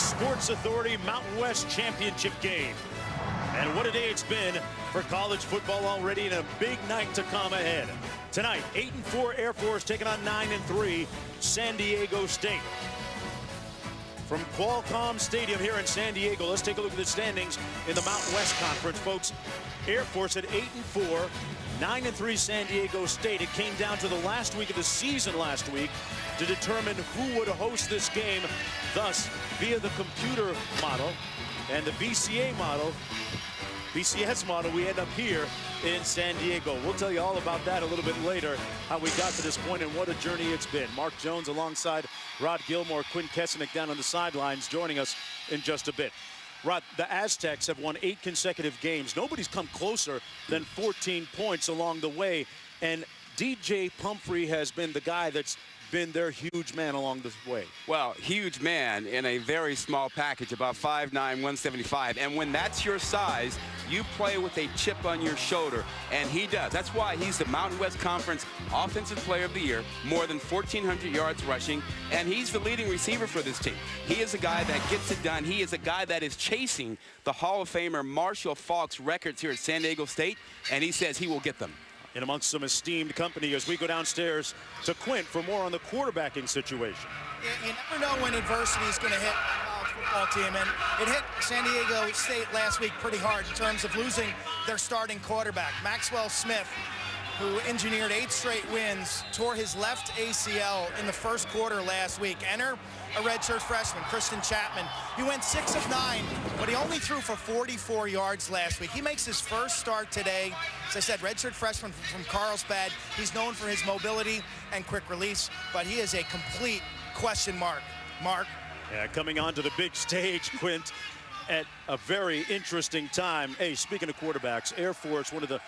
Sports Authority Mountain West Championship Game. And what a day it's been for college football already, and a big night to come ahead. Tonight, 8-4 Air Force taking on 9-3 San Diego State. From Qualcomm Stadium here in San Diego, let's take a look at the standings in the Mountain West Conference, folks. Air Force at 8-4, 9-3 San Diego State. It came down to the last week of the season last week to determine who would host this game. Thus, via the computer model and the BCS model, we end up here in San Diego. We'll tell you all about that a little bit later, how we got to this point and what a journey it's been. Mark Jones alongside Rod Gilmore, Quinn Kesenick down on the sidelines, joining us in just a bit. Rod, the Aztecs have won 8 consecutive games. Nobody's come closer than 14 points along the way, and DJ Pumphrey has been the guy that's been their huge man along this way. Well, huge man in a very small package, about 5'9", 175. And when that's your size, you play with a chip on your shoulder, and he does. That's why he's the Mountain West Conference Offensive Player of the Year, more than 1,400 yards rushing, and he's the leading receiver for this team. He is a guy that gets it done. He is a guy that is chasing the Hall of Famer Marshall Faulk's records here at San Diego State, and he says he will get them. And amongst some esteemed company as we go downstairs to Quint for more on the quarterbacking situation. You never know when adversity is going to hit a college football team, and it hit San Diego State last week pretty hard in terms of losing their starting quarterback. Maxwell Smith, who engineered 8 straight wins, tore his left ACL in the first quarter last week. Enter a redshirt freshman, Christian Chapman. He went 6 of 9, but he only threw for 44 yards last week. He makes his first start today. As I said, redshirt freshman from Carlsbad. He's known for his mobility and quick release, but he is a complete question mark. Mark? Yeah, coming onto the big stage, Quint, at a very interesting time. Hey, speaking of quarterbacks, Air Force, one of the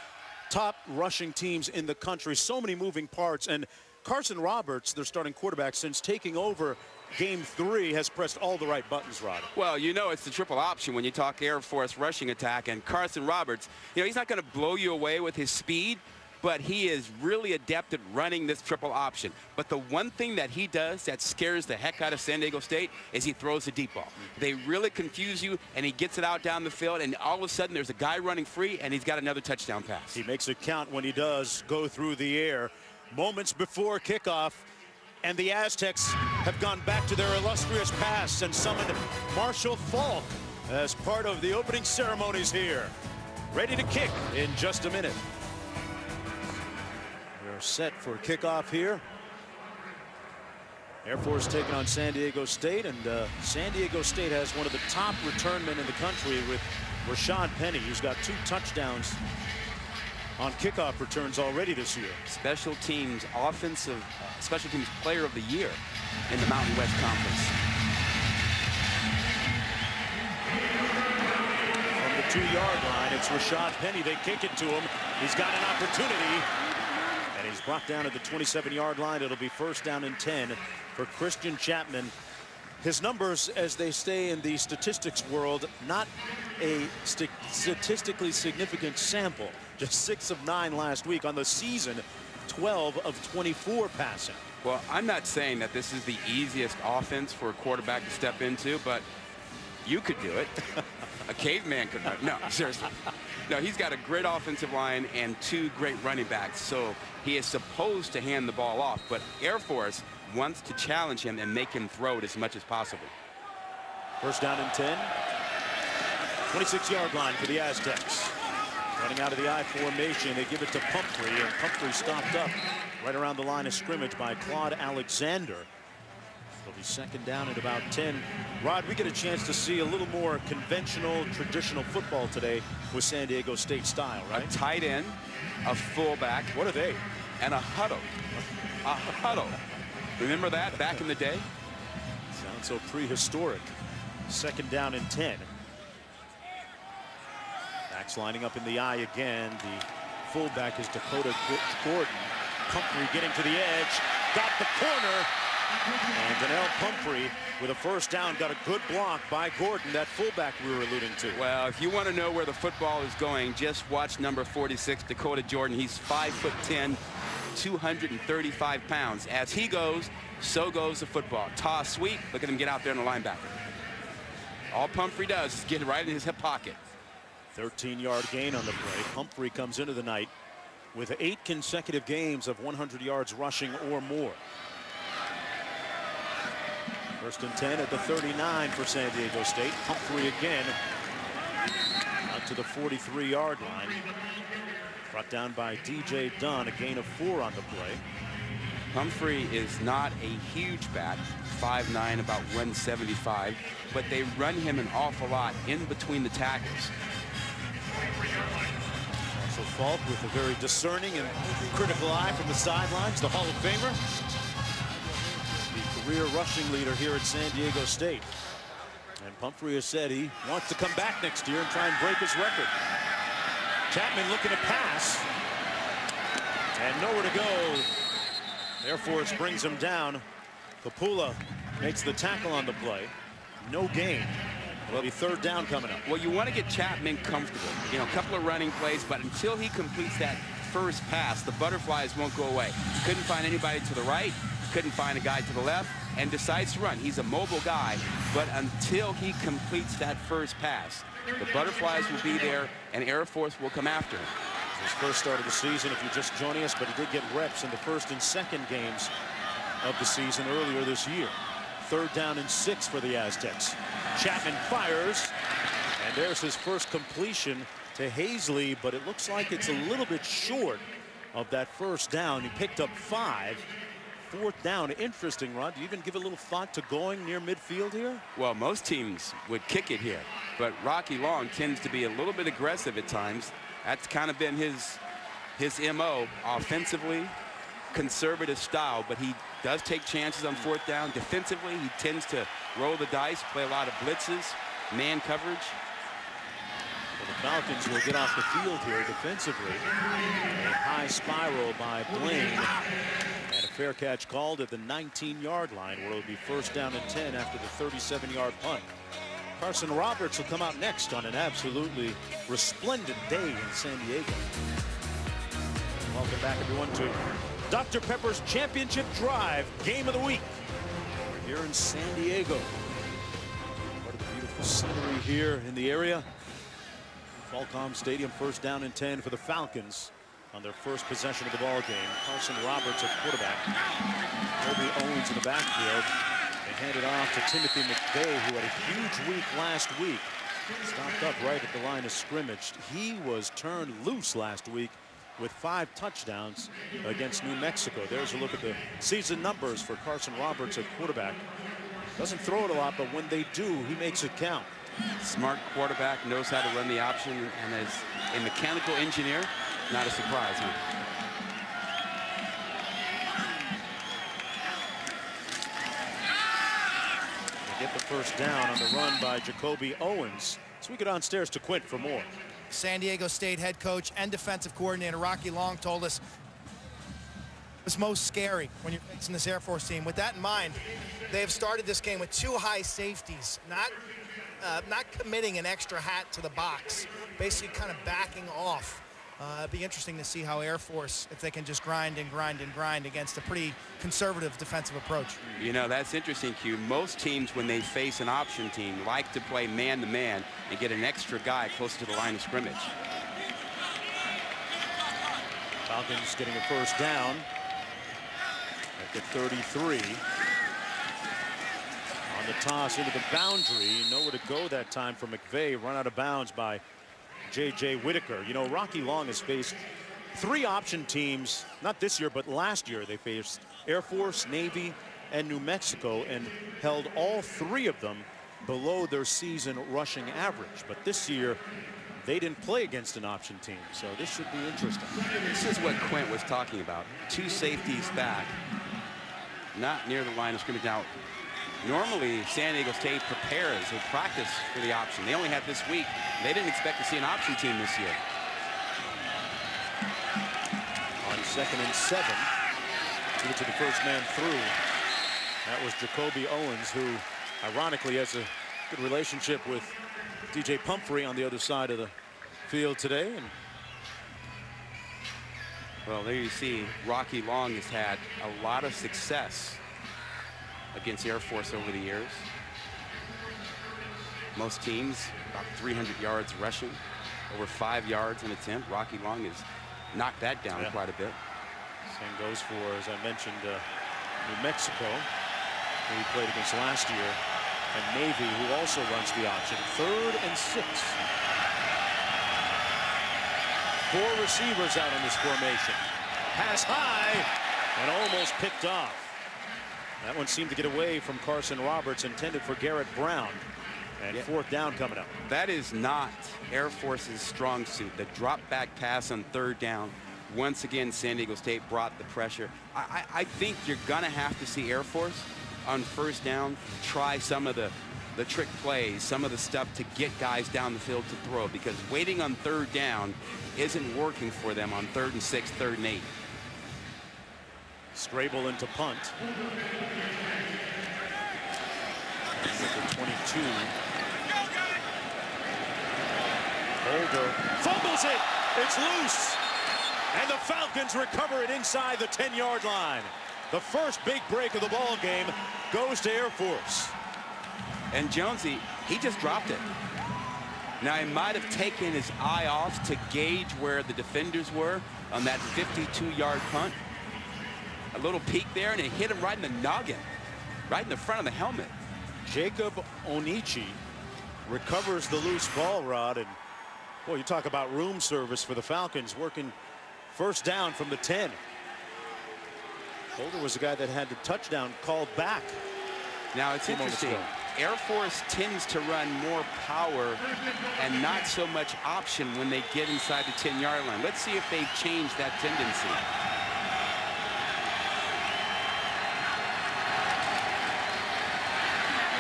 top rushing teams in the country. So many moving parts, and Carson Roberts, their starting quarterback, since taking over Game 3, has pressed all the right buttons, Rod. Well, you know it's the triple option when you talk Air Force rushing attack, and Carson Roberts, you know, he's not going to blow you away with his speed, but he is really adept at running this triple option. But the one thing that he does that scares the heck out of San Diego State is he throws the deep ball. They really confuse you, and he gets it out down the field, and all of a sudden there's a guy running free, and he's got another touchdown pass. He makes it count when he does go through the air. Moments before kickoff, and the Aztecs have gone back to their illustrious past and summoned Marshall Faulk as part of the opening ceremonies here. Ready to kick in just a minute. We're set for kickoff here. Air Force taking on San Diego State, and San Diego State has one of the top return men in the country with Rashad Penny. He's got 2 touchdowns on kickoff returns already this year. Special teams special teams player of the year in the Mountain West Conference. From the 2-yard line, it's Rashad Penny. They kick it to him. He's got an opportunity, and he's brought down at the 27-yard line. It'll be first down and 10 for Christian Chapman. His numbers, as they stay in the statistics world, not a statistically significant sample. Just 6 of 9 last week. On the season, 12 of 24 passing. Well, I'm not saying that this is the easiest offense for a quarterback to step into, but you could do it. A caveman could. No, seriously. No, he's got a great offensive line and 2 great running backs, so he is supposed to hand the ball off. But Air Force wants to challenge him and make him throw it as much as possible. First down and 10. 26-yard line for the Aztecs. Running out of the I formation, they give it to Pumphrey, and Pumphrey stopped up right around the line of scrimmage by Claude Alexander. It'll be second down at about 10. Rod, we get a chance to see a little more conventional, traditional football today with San Diego State style, right? A tight end, a fullback. What are they? And a huddle. A huddle. Remember that back in the day? Sounds so prehistoric. Second down and 10. Backs lining up in the eye again. The fullback is Dakota Gordon. Pumphrey getting to the edge. Got the corner. And Donell Pumphrey with a first down. Got a good block by Gordon, that fullback we were alluding to. Well, if you want to know where the football is going, just watch number 46, Dakota Jordan. He's 5'10", 235 pounds. As he goes, so goes the football. Toss, sweep. Look at him get out there in the linebacker. All Pumphrey does is get it right in his hip pocket. 13-yard gain on the play. Pumphrey comes into the night with 8 consecutive games of 100 yards rushing or more. 1st and 10 at the 39 for San Diego State. Pumphrey again out to the 43-yard line. Brought down by DJ Dunn, a gain of 4 on the play. Pumphrey is not a huge back, 5'9", about 175, but they run him an awful lot in between the tackles. Marshall Faulk with a very discerning and critical eye from the sidelines, the Hall of Famer. The career rushing leader here at San Diego State. And Pumphrey has said he wants to come back next year and try and break his record. Chapman looking to pass. And nowhere to go. Air Force brings him down. Kapula makes the tackle on the play. No gain. It'll be 3rd down coming up. Well, you want to get Chapman comfortable. You know, a couple of running plays, but until he completes that first pass, the butterflies won't go away. Couldn't find anybody to the right, couldn't find a guy to the left, and decides to run. He's a mobile guy, but until he completes that first pass, the butterflies will be there, and Air Force will come after him. His first start of the season, if you're just joining us, but he did get reps in the 1st and 2nd games of the season earlier this year. 3rd down and 6 for the Aztecs. Chapman fires, and there's his first completion to Hazley, but it looks like it's a little bit short of that 1st down. He picked up 5. 4th down. Interesting, Rod. Do you even give a little thought to going near midfield here? Well, most teams would kick it here, but Rocky Long tends to be a little bit aggressive at times. That's kind of been his MO, offensively, conservative style, but he does take chances on 4th down. Defensively, he tends to roll the dice, play a lot of blitzes, man coverage. Well, the Falcons will get off the field here defensively. A high spiral by Blaine. And a fair catch called at the 19-yard line, where it'll be 1st down and 10 after the 37-yard punt. Carson Roberts will come out next on an absolutely resplendent day in San Diego. Welcome back, everyone, to Dr. Pepper's Championship Drive Game of the Week. We're here in San Diego. What a beautiful scenery here in the area. Falcon Stadium, 1st down and 10 for the Falcons on their first possession of the ball game. Carson Roberts at quarterback. Kobe Owens in the backfield. They hand it off to Timothy McVeigh, who had a huge week last week. Stopped up right at the line of scrimmage. He was turned loose last week with 5 touchdowns against New Mexico. There's a look at the season numbers for Carson Roberts at quarterback. Doesn't throw it a lot, but when they do, he makes it count. Smart quarterback, knows how to run the option, and as a mechanical engineer, not a surprise. Huh? They get the 1st down on the run by Jacoby Owens. So we get downstairs to Quint for more. San Diego State head coach and defensive coordinator Rocky Long told us it's most scary when you're facing this Air Force team. With that in mind, they have started this game with 2 high safeties, not committing an extra hat to the box, basically kind of backing off. It'd be interesting to see how Air Force, if they can just grind and grind and grind against a pretty conservative defensive approach. You know, that's interesting, Q. Most teams, when they face an option team, like to play man-to-man and get an extra guy closer to the line of scrimmage. Falcons getting a 1st down at the 33. On the toss into the boundary. Nowhere to go that time for McVeigh. Run out of bounds by J.J. Whitaker. You know, Rocky Long has faced 3 option teams, not this year, but last year. They faced Air Force, Navy, and New Mexico, and held all 3 of them below their season rushing average. But this year, they didn't play against an option team, so this should be interesting. This is what Quint was talking about. 2 safeties back, not near the line of scrimmage. Now, normally, San Diego State prepares and practice for the option. They only had this week. They didn't expect to see an option team this year. On 2nd and 7, give it to the first man through. That was Jacoby Owens, who ironically has a good relationship with DJ Pumphrey on the other side of the field today. And well, there you see Rocky Long has had a lot of success against Air Force over the years. Most teams, about 300 yards rushing, over 5 yards an attempt. Rocky Long has knocked that down quite a bit. Same goes for, as I mentioned, New Mexico, who he played against last year, and Navy, who also runs the option. 3rd and 6. 4 receivers out in this formation. Pass high and almost picked off. That one seemed to get away from Carson Roberts, intended for Garrett Brown. And 4th down coming up. That is not Air Force's strong suit. The drop back pass on 3rd down. Once again, San Diego State brought the pressure. I think you're going to have to see Air Force on 1st down try some of the trick plays, some of the stuff to get guys down the field to throw, because waiting on 3rd down isn't working for them on 3rd and 6, 3rd and 8. Strable into punt. At the 22. Holder fumbles it. It's loose. And the Falcons recover it inside the 10-yard line. The first big break of the ball game goes to Air Force. And Jonesy, he just dropped it. Now, he might have taken his eye off to gauge where the defenders were on that 52-yard punt. A little peek there, and it hit him right in the noggin, right in the front of the helmet. Jacob Onichi recovers the loose ball, Rod, and boy, you talk about room service for the Falcons, working 1st down from the 10. Holder was the guy that had the touchdown called back. Now, it's interesting. Air Force tends to run more power and not so much option when they get inside the 10-yard line. Let's see if they've changed that tendency.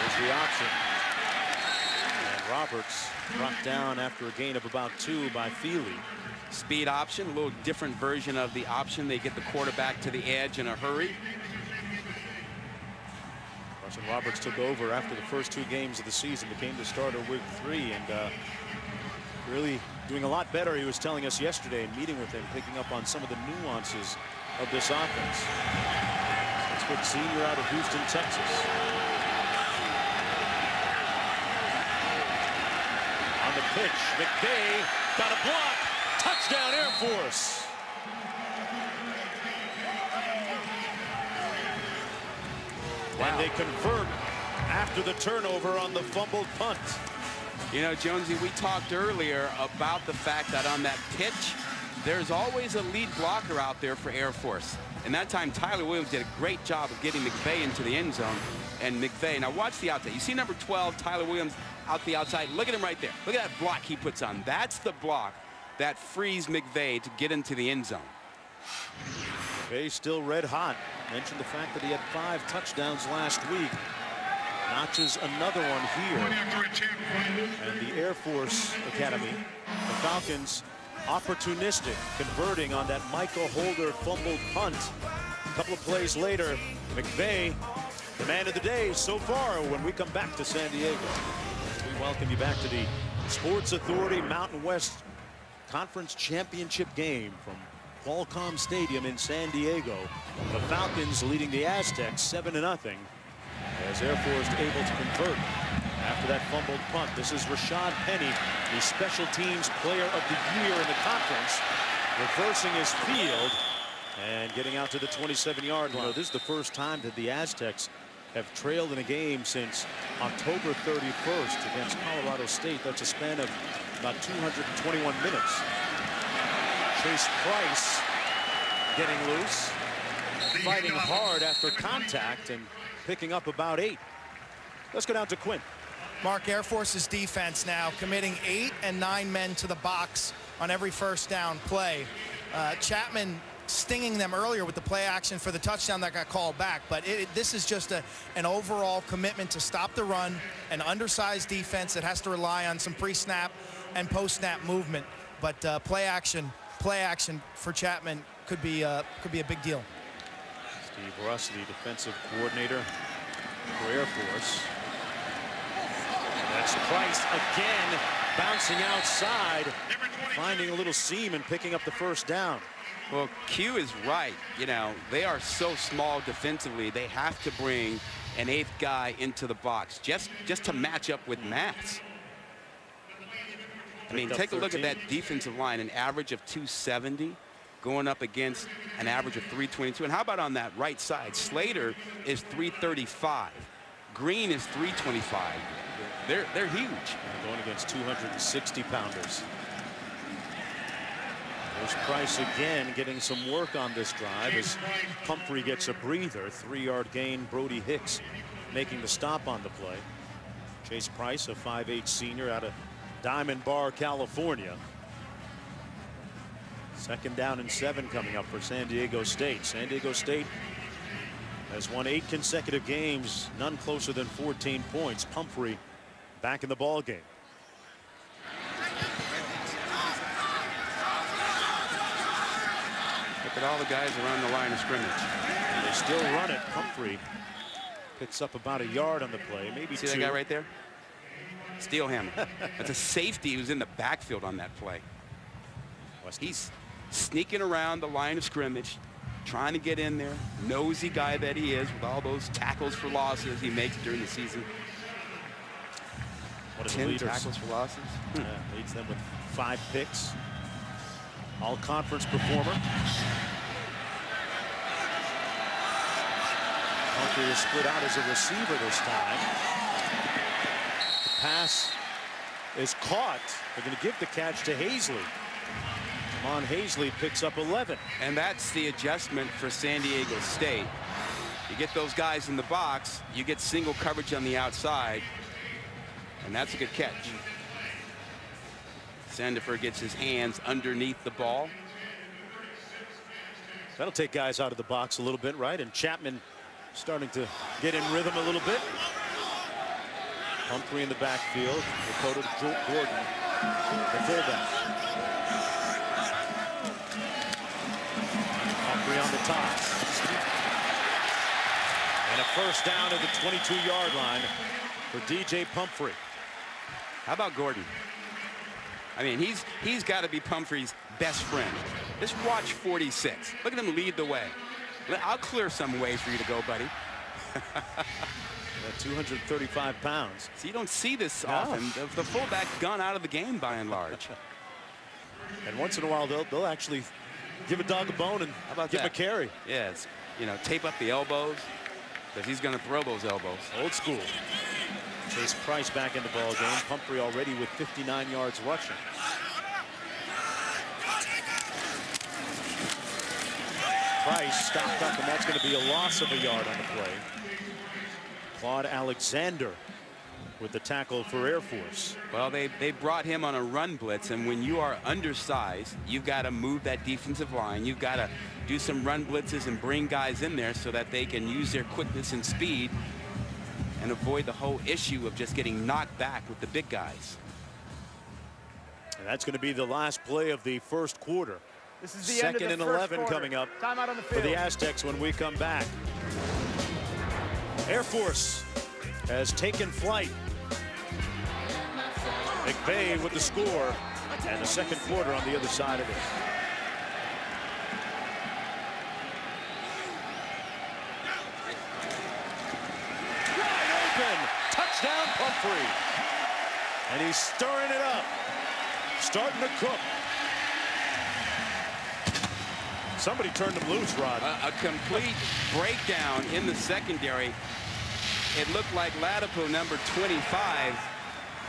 There's the option. And Roberts brought down after a gain of about 2 by Feely. Speed option, a little different version of the option. They get the quarterback to the edge in a hurry. Carson Roberts took over after the first 2 games of the season, became the starter week 3, and really doing a lot better. He was telling us yesterday in meeting with him, picking up on some of the nuances of this offense. Let's put senior out of Houston, Texas. On the pitch, McVay got a block. Touchdown, Air Force. Wow. And they convert after the turnover on the fumbled punt. You know, Jonesy, we talked earlier about the fact that on that pitch, there's always a lead blocker out there for Air Force. And that time, Tyler Williams did a great job of getting McVay into the end zone. And McVay, now watch the outside. You see number 12, Tyler Williams, out the outside. Look at him right there. Look at that block he puts on. That's the block that frees McVay to get into the end zone. McVay still red hot. Mentioned the fact that he had 5 touchdowns last week. Notches another one here. And the Air Force Academy, the Falcons, opportunistic, converting on that Michael Holder fumbled punt. A couple of plays later, McVay, the man of the day so far when we come back to San Diego. We welcome you back to the Sports Authority Mountain West Conference Championship game from Qualcomm Stadium in San Diego. The Falcons leading the Aztecs 7-0 as Air Force able to convert after that fumbled punt. This is Rashad Penny, the Special Teams Player of the Year in the conference, reversing his field and getting out to the 27-yard line. This is the first time that the Aztecs have trailed in a game since October 31st against Colorado State. That's a span of about 221 minutes. Chase Price getting loose, fighting hard after contact and picking up about 8. Let's go down to Quinn. Mark, Air Force's defense now committing 8 and 9 men to the box on every 1st down play. Chapman stinging them earlier with the play action for the touchdown that got called back, but this is just an overall commitment to stop the run, an undersized defense that has to rely on some pre-snap and post-snap movement, but play action for Chapman could be a big deal. Steve Russ, the defensive coordinator for Air Force. And that's Price again, bouncing outside, finding a little seam and picking up the 1st down. Well, Q is right. You know, they are so small defensively. They have to bring an 8th guy into the box just to match up with mass. I mean, take a look at that defensive line, an average of 270 going up against an average of 322. And how about on that right side? Slater is 335. Green is 325. They're huge. Going against 260-pounders. There's Price again getting some work on this drive as Pumphrey gets a breather. 3-yard gain. Brody Hicks making the stop on the play. Chase Price, a 5'8" senior out of Diamond Bar, California. 2nd down and 7 coming up for San Diego State. San Diego State has won 8 consecutive games, none closer than 14 points. Pumphrey back in the ball game. Look at all the guys around the line of scrimmage. And they still run it. Pumphrey picks up about a yard on the play, maybe See 2. that guy right there? Steelhammer. That's a safety who's in the backfield on that play. He's sneaking around the line of scrimmage, trying to get in there. Nosy guy that he is, with all those tackles for losses he makes during the season. One of the 10 leaders. tackles for losses. Leads them with 5 picks. All-conference performer. Pumphrey is split out as a receiver this time. The pass is caught. They're going to give the catch to Hazley. Mon Hazley picks up 11. And that's the adjustment for San Diego State. You get those guys in the box, you get single coverage on the outside, and that's a good catch. Sandifer gets his hands underneath the ball. That'll take guys out of the box a little bit, right? And Chapman starting to get in rhythm a little bit. Pumphrey in the backfield. Dakota Gordon, the fullback. Pumphrey on the top. And a first down at the 22-yard line for DJ Pumphrey. How about Gordon? I mean, he's got to be Pumphrey's best friend. Just watch 46. Look at him lead the way. I'll clear some way for you to go, buddy. 235 pounds. So you don't see this often. The fullback's gone out of the game by and large. And once in a while, they'll actually give a dog a bone and give him a carry. Yeah, it's, you know, tape up the elbows, because he's going to throw those elbows. Old school. Chase Price back in the ball game. Pumphrey already with 59 yards rushing. Price stopped up, and that's going to be a loss of a yard on the play. Claude Alexander with the tackle for Air Force. Well, they brought him on a run blitz, and when you are undersized, you've got to move that defensive line. You've got to do some run blitzes and bring guys in there so that they can use their quickness and speed and avoid the whole issue of just getting knocked back with the big guys. And that's going to be the last play of the first quarter. This is the end of the 2nd and first 11 quarter. coming up Timeout on the for field. the Aztecs when we come back. Air Force has taken flight. McVay with the score, and the second quarter on the other side of it. Wide open, touchdown Pumphrey. And he's stirring it up, starting to cook. Somebody turned him loose, Rod. A complete breakdown in the secondary. It looked like Latipo, number 25,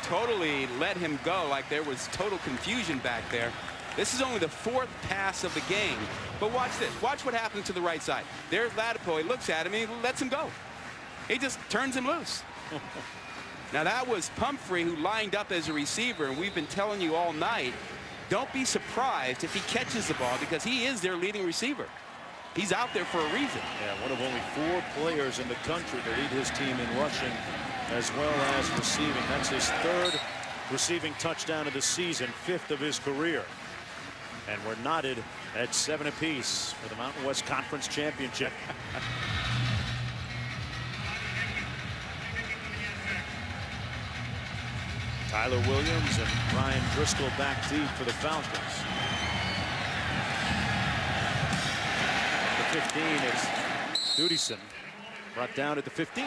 totally let him go, like there was total confusion back there. This is only the 4th pass of the game. But watch this. Watch what happens to the right side. There's Latipo. He looks at him and he lets him go. He just turns him loose. Now that was Pumphrey, who lined up as a receiver, and we've been telling you all night, don't be surprised if he catches the ball, because he is their leading receiver. He's out there for a reason. Yeah, one of only 4 players in the country to lead his team in rushing as well as receiving. That's his 3rd receiving touchdown of the season, 5th of his career. And we're knotted at 7 apiece for the Mountain West Conference Championship. Tyler Williams and Ryan Driscoll back deep for the Falcons. The 15 is Dudison, brought down at the 15.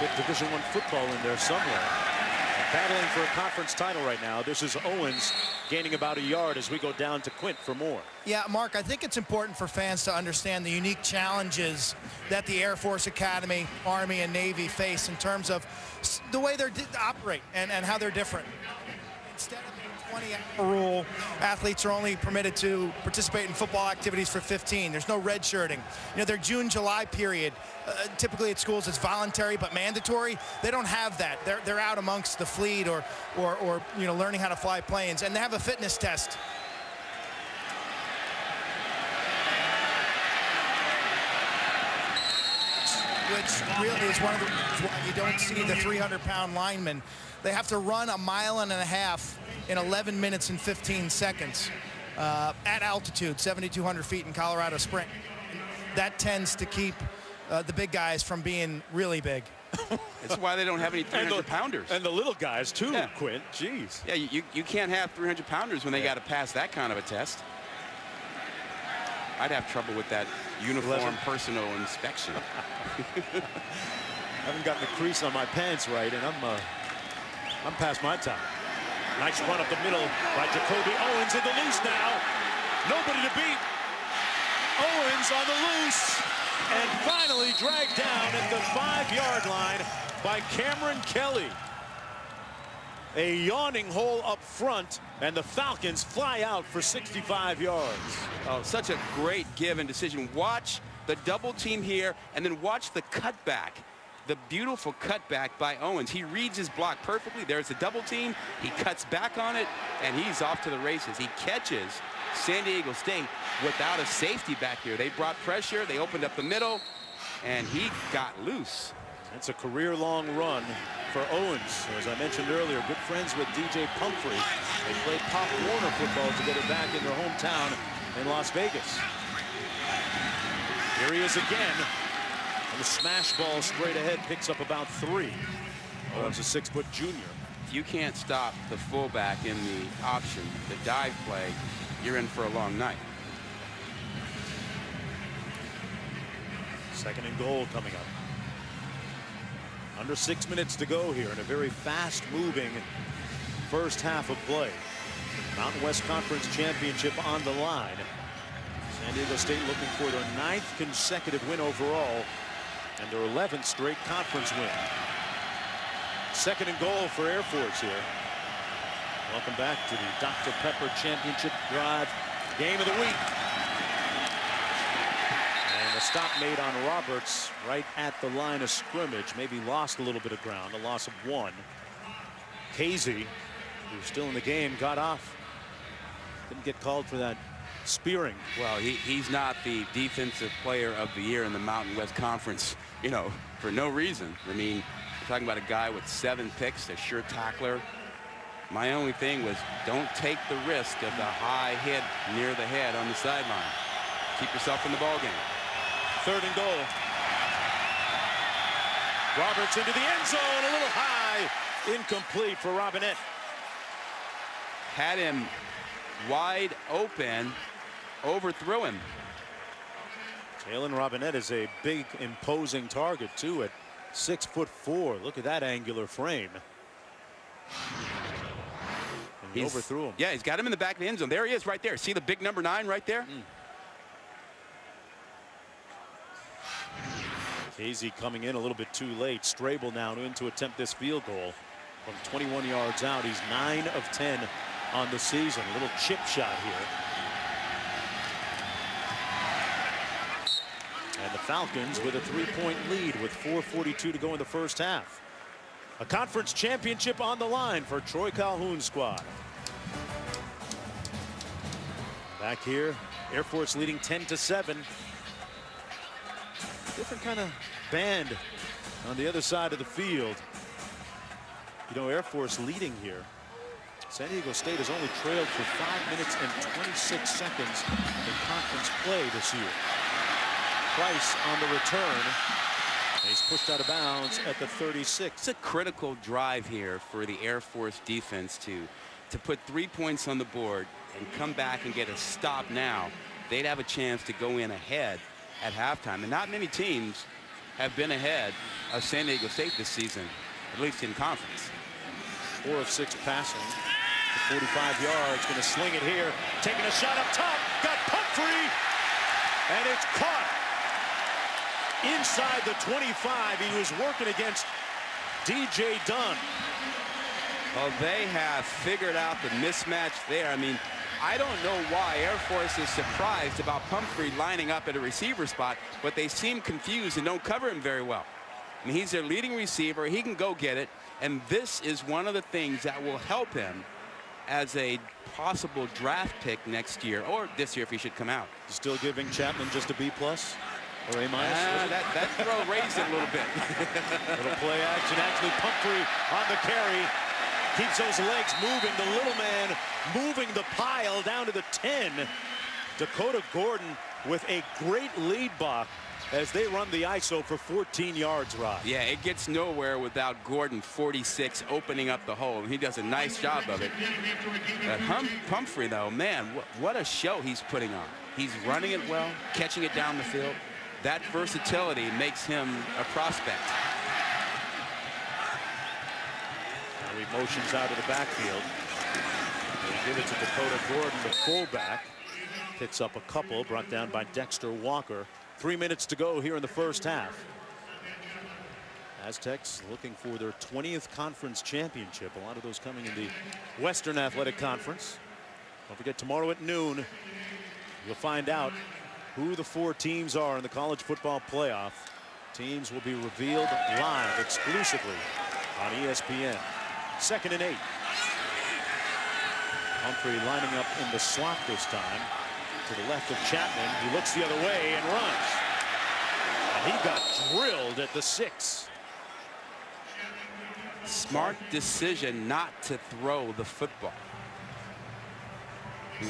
Fit Division I football in there somewhere. Battling for a conference title right now. This is Owens gaining about a yard as we go down to Quint for more. Yeah, Mark, I think it's important for fans to understand the unique challenges that the Air Force Academy, Army, and Navy face in terms of the way they operate and how they're different. Instead of a 20-hour rule, athletes are only permitted to participate in football activities for 15. There's no red shirting. You know, their June-July period, typically at schools it's voluntary but mandatory. They don't have that. They're out amongst the fleet or you know, learning how to fly planes, and they have a fitness test. Which really is one of the reasons why you don't see the 300-pound linemen. They have to run a mile and a half in 11 minutes and 15 seconds at altitude, 7,200 feet in Colorado Springs. That tends to keep the big guys from being really big. That's why they don't have any 300-pounders. And the little guys, too, yeah. Quint. Jeez. Yeah, you can't have 300-pounders when they got to pass that kind of a test. I'd have trouble with that uniform personal inspection. I haven't gotten the crease on my pants right, and I'm past my time. Nice run up the middle by Jacoby Owens in the loose now. Nobody to beat. Owens on the loose, and finally dragged down at the 5-yard line by Cameron Kelly. A yawning hole up front, and the Falcons fly out for 65 yards. Oh, such a great give and decision. Watch the double team here, and then watch the cutback. The beautiful cutback by Owens. He reads his block perfectly. There's the double team. He cuts back on it, and he's off to the races. He catches San Diego State without a safety back here. They brought pressure. They opened up the middle, and he got loose. It's a career-long run for Owens. As I mentioned earlier, good friends with DJ Pumphrey. They played Pop Warner football together back in their hometown in Las Vegas. Here he is again. And the smash ball straight ahead picks up about 3. Owens a 6-foot junior. If you can't stop the fullback in the option, the dive play, you're in for a long night. 2nd and goal coming up. Under 6 minutes to go here in a very fast-moving first half of play. Mountain West Conference Championship on the line. San Diego State looking for their 9th consecutive win overall and their 11th straight conference win. 2nd and goal for Air Force here. Welcome back to the Dr. Pepper Championship Drive game of the week. And a stop made on Roberts right at the line of scrimmage. Maybe lost a little bit of ground, a loss of 1. Casey, who's still in the game, got off. Didn't get called for that spearing. Well, he's not the defensive player of the year in the Mountain West Conference, you know, for no reason. I mean, we're talking about a guy with 7 picks, a sure tackler. My only thing was don't take the risk of the high hit near the head on the sideline. Keep yourself in the ball game. 3rd and goal. Roberts into the end zone, a little high, incomplete for Robinette. Had him wide open, overthrew him. Jalen Robinette is a big, imposing target too at 6'4". Look at that angular frame. And he overthrew him. Yeah, he's got him in the back of the end zone. There he is right there. See the big number 9 right there? Casey coming in a little bit too late. Strable now in to attempt this field goal from 21 yards out. He's 9 of 10 on the season. A little chip shot here. And the Falcons with a 3-point lead with 4:42 to go in the first half. A conference championship on the line for Troy Calhoun's squad. Back here, Air Force leading 10-7. Different kind of band on the other side of the field. You know, Air Force leading here. San Diego State has only trailed for 5 minutes and 26 seconds in conference play this year. Price on the return. He's pushed out of bounds at the 36. It's a critical drive here for the Air Force defense to put 3 points on the board and come back and get a stop now. They'd have a chance to go in ahead at halftime. And not many teams have been ahead of San Diego State this season, at least in conference. 4 of 6 passing. 45 yards, going to sling it here. Taking a shot up top. Got Pumphrey. And it's caught inside the 25. He was working against DJ Dunn. Well, they have figured out the mismatch there. I mean, I don't know why Air Force is surprised about Pumphrey lining up at a receiver spot, but they seem confused and don't cover him very well. I mean, he's their leading receiver. He can go get it. And this is one of the things that will help him as a possible draft pick next year, or this year if he should come out. Still giving Chapman just a B+ or A-? That throw raised it a little bit. Little play action. Actually, Pumphrey on the carry. Keeps those legs moving. The little man moving the pile down to the 10. Dakota Gordon with a great lead block as they run the ISO for 14 yards, Rod. Yeah, it gets nowhere without Gordon, 46, opening up the hole. He does a nice job of it. Pumphrey, though, man, what a show he's putting on. He's running it well, catching it down the field. That versatility makes him a prospect. Now he motions out of the backfield. They give it to Dakota Gordon, the fullback. Picks up a couple, brought down by Dexter Walker. 3 minutes to go here in the first half. Aztecs looking for their 20th conference championship. A lot of those coming in the Western Athletic Conference. Don't forget, tomorrow at noon, you'll find out who the 4 teams are in the college football playoff. Teams will be revealed live exclusively on ESPN. 2nd and 8. Pumphrey lining up in the slot this time. To the left of Chapman. He looks the other way and runs. And he got drilled at the 6. Smart decision not to throw the football.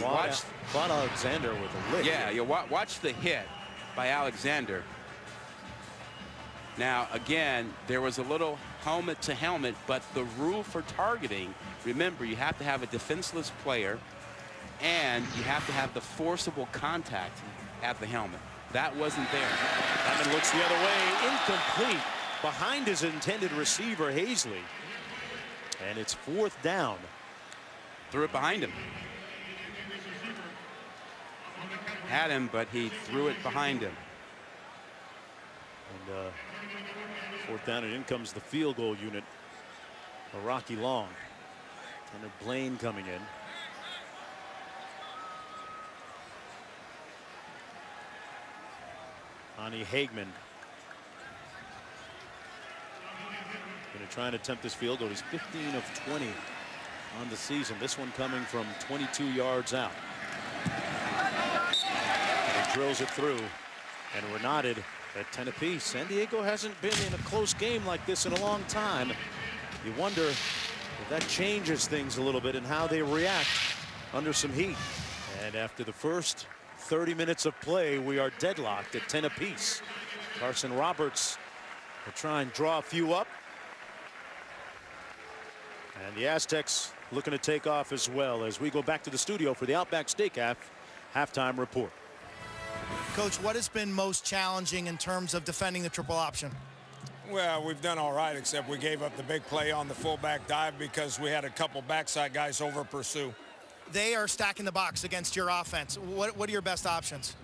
Watch Alexander with a lick. Yeah, you watch the hit by Alexander. Now, again, there was a little helmet to helmet, but the rule for targeting, remember, you have to have a defenseless player and you have to have the forcible contact at the helmet. That wasn't there. Chapman looks the other way, incomplete behind his intended receiver, Hazley. And it's 4th down. Threw it behind him. Had him, but he threw it behind him. And 4th down, and in comes the field goal unit. A Rocky Long. Tanner Blaine coming in. Ani Hagman. Going to try and attempt this field goal. He's 15 of 20 on the season. This one coming from 22 yards out. And he drills it through. And we're knotted at 10 apiece. San Diego hasn't been in a close game like this in a long time. You wonder if that changes things a little bit and how they react under some heat. And after the first 30 minutes of play, we are deadlocked at 10 apiece. Carson Roberts will try and draw a few up. And the Aztecs looking to take off as well as we go back to the studio for the Outback Steakhouse halftime report. Coach, what has been most challenging in terms of defending the triple option? Well, we've done all right, except we gave up the big play on the fullback dive because we had a couple backside guys over pursue. They are stacking the box against your offense. What are your best options?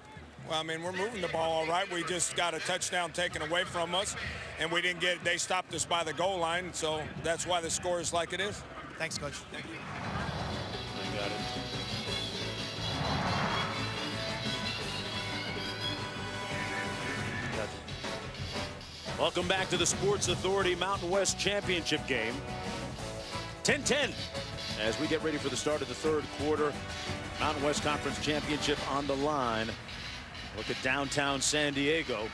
Well, I mean, we're moving the ball all right. We just got a touchdown taken away from us, and we didn't get. They stopped us by the goal line, so that's why the score is like it is. Thanks, Coach. Thank you. I got it. Gotcha. Welcome back to the Sports Authority Mountain West Championship Game. 10-10 as we get ready for the start of the 3rd quarter. Mountain West Conference Championship on the line. Look at downtown San Diego.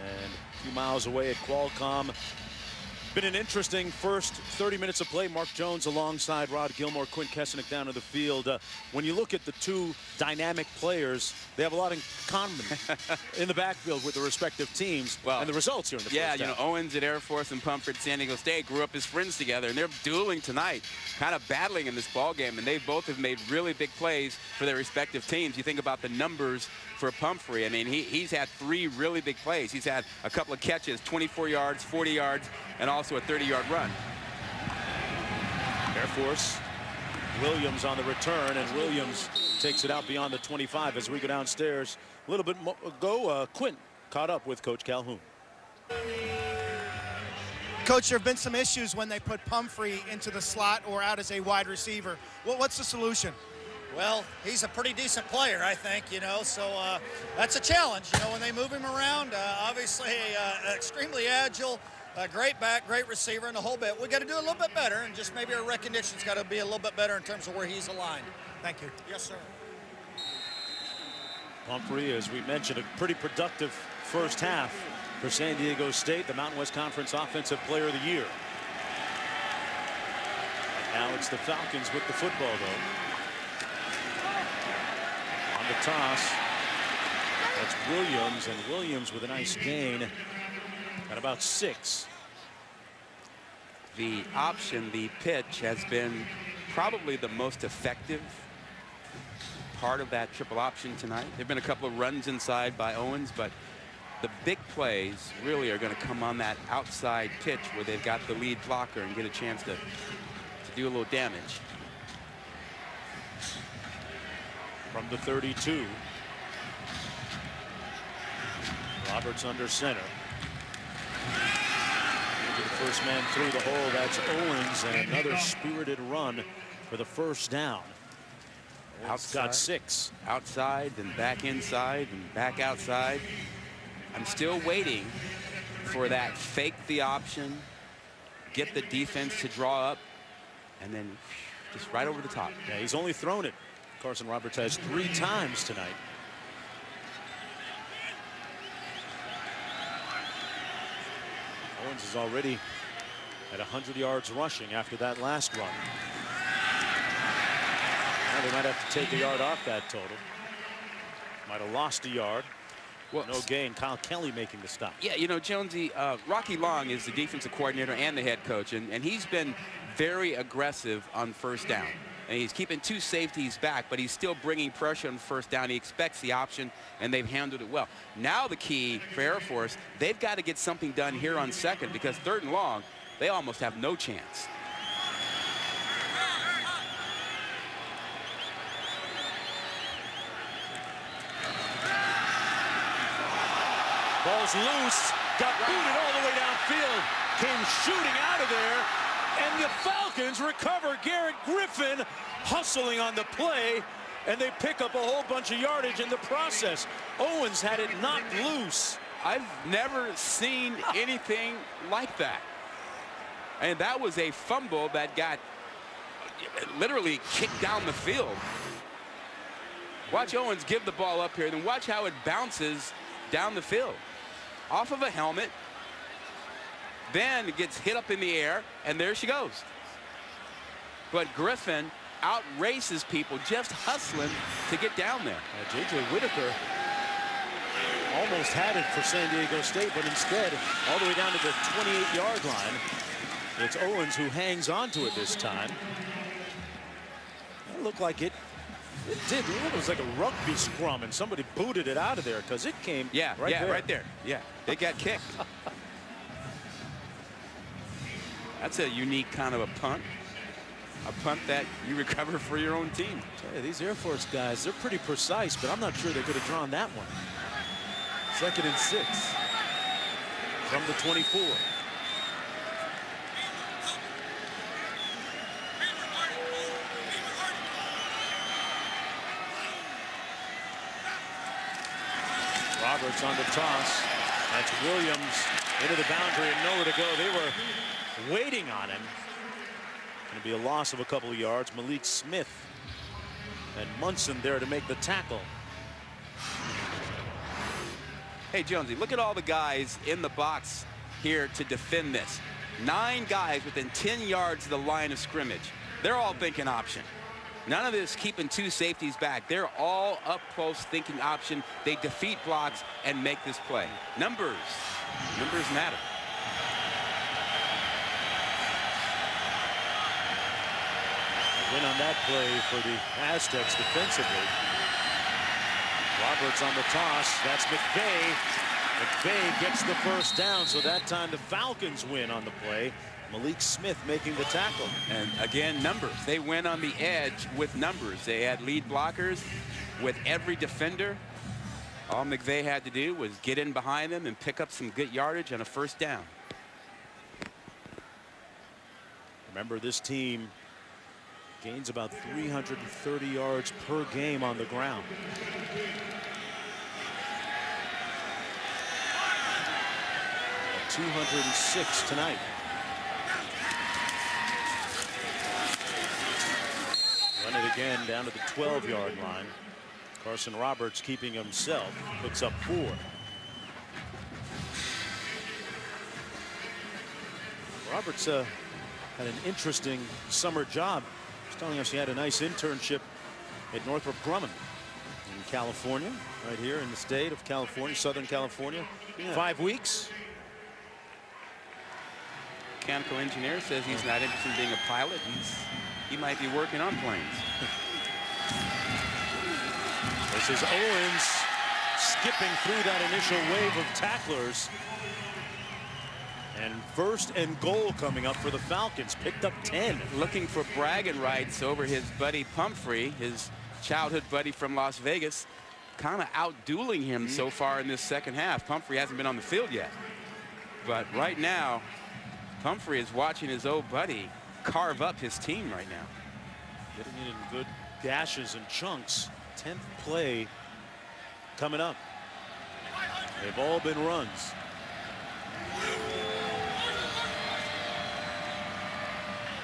And a few miles away at Qualcomm Been an interesting first 30 minutes of play. Mark Jones alongside Rod Gilmore, Quint Kessenich down to the field. When you look at the two dynamic players, they have a lot in common in the backfield with the respective teams. Well, and the results here in the first half. Yeah, you know, Owens at Air Force and Pumphrey at San Diego State grew up as friends together, and they're dueling tonight, kind of battling in this ball game, and they both have made really big plays for their respective teams. You think about the numbers for Pumphrey. I mean, he's had 3 really big plays. He's had a couple of catches, 24 yards, 40 yards, and also a 30-yard run. Air Force, Williams on the return, and Williams takes it out beyond the 25 as we go downstairs. A little bit ago, Quint caught up with Coach Calhoun. Coach, there have been some issues when they put Pumphrey into the slot or out as a wide receiver. What's the solution? Well, he's a pretty decent player, I think, you know, so that's a challenge, you know, when they move him around. Obviously, extremely agile, great back, great receiver, and the whole bit. We got to do a little bit better, and just maybe our recognition's got to be a little bit better in terms of where he's aligned. Thank you. Yes, sir. Pumphrey, as we mentioned, a pretty productive first half for San Diego State, the Mountain West Conference Offensive Player of the Year. And now it's the Falcons with the football, though. On the toss, that's Williams, and Williams with a nice gain at about 6. The option, the pitch, has been probably the most effective part of that triple option tonight. There have been a couple of runs inside by Owens, but the big plays really are going to come on that outside pitch where they've got the lead blocker and get a chance to do a little damage. From the 32. Roberts under center. Into the first man through the hole. That's Owens, and another spirited run for the first down. Owens got 6. Outside, then back inside, and back outside. I'm still waiting for that fake the option, get the defense to draw up, and then just right over the top. Yeah, he's only thrown it. Carson Roberts has 3 times tonight. Owens is already at 100 yards rushing after that last run. Now they might have to take a yard off that total. Might have lost a yard. Well, no gain. Kyle Kelly making the stop. Yeah, you know, Jonesy, Rocky Long is the defensive coordinator and the head coach, and he's been very aggressive on first down. And he's keeping 2 safeties back, but he's still bringing pressure on first down. He expects the option, and they've handled it well. Now the key for Air Force, they've got to get something done here on second, because 3rd and long, they almost have no chance. Ball's loose, got booted all the way downfield, came shooting out of there, and the Falcons recover. Garrett Griffin hustling on the play, and they pick up a whole bunch of yardage in the process. Owens had it knocked loose. I've never seen anything like that. And that was a fumble that got literally kicked down the field. Watch Owens give the ball up here, then watch how it bounces down the field. Off of a helmet, then it gets hit up in the air, and there she goes. But Griffin outraces people, just hustling to get down there. J.J. Whitaker almost had it for San Diego State, but instead, all the way down to the 28-yard line, it's Owens who hangs on to it this time. It looked like it did. It was like a rugby scrum, and somebody booted it out of there because it came right there. Yeah, it got kicked. That's a unique kind of a punt. A punt that you recover for your own team. Tell you, these Air Force guys, they're pretty precise, but I'm not sure they could have drawn that one. 2nd and 6 from the 24. Roberts on the toss. That's Williams into the boundary and nowhere to go. They were waiting on him. Going to be a loss of a couple of yards. Malik Smith and Munson there to make the tackle. Hey, Jonesy, look at all the guys in the box here to defend this. 9 guys within 10 yards of the line of scrimmage. They're all thinking option. None of this keeping 2 safeties back. They're all up close thinking option. They defeat blocks and make this play. Numbers matter. Win on that play for the Aztecs defensively. Roberts on the toss. That's McVay. McVay gets the first down, so that time the Falcons win on the play. Malik Smith making the tackle. And again, numbers. They win on the edge with numbers. They had lead blockers with every defender. All McVay had to do was get in behind them and pick up some good yardage on a first down. Remember, this team gains about 330 yards per game on the ground. At 206 tonight. Run it again down to the 12-yard line. Carson Roberts keeping himself, puts up 4. Roberts had an interesting summer job. He's telling us he had a nice internship at Northrop Grumman in California, right here in the state of California, Southern California. Yeah. 5 weeks. Mechanical engineer says he's not interested in being a pilot. He might be working on planes. This is Owens skipping through that initial wave of tacklers. And first and goal coming up for the Falcons. Picked up 10. Looking for bragging rights over his buddy Pumphrey, his childhood buddy from Las Vegas. Kind of out-dueling him so far in this second half. Pumphrey hasn't been on the field yet. But right now, Pumphrey is watching his old buddy carve up his team right now. Getting it in good gashes and chunks. 10th play coming up. They've all been runs.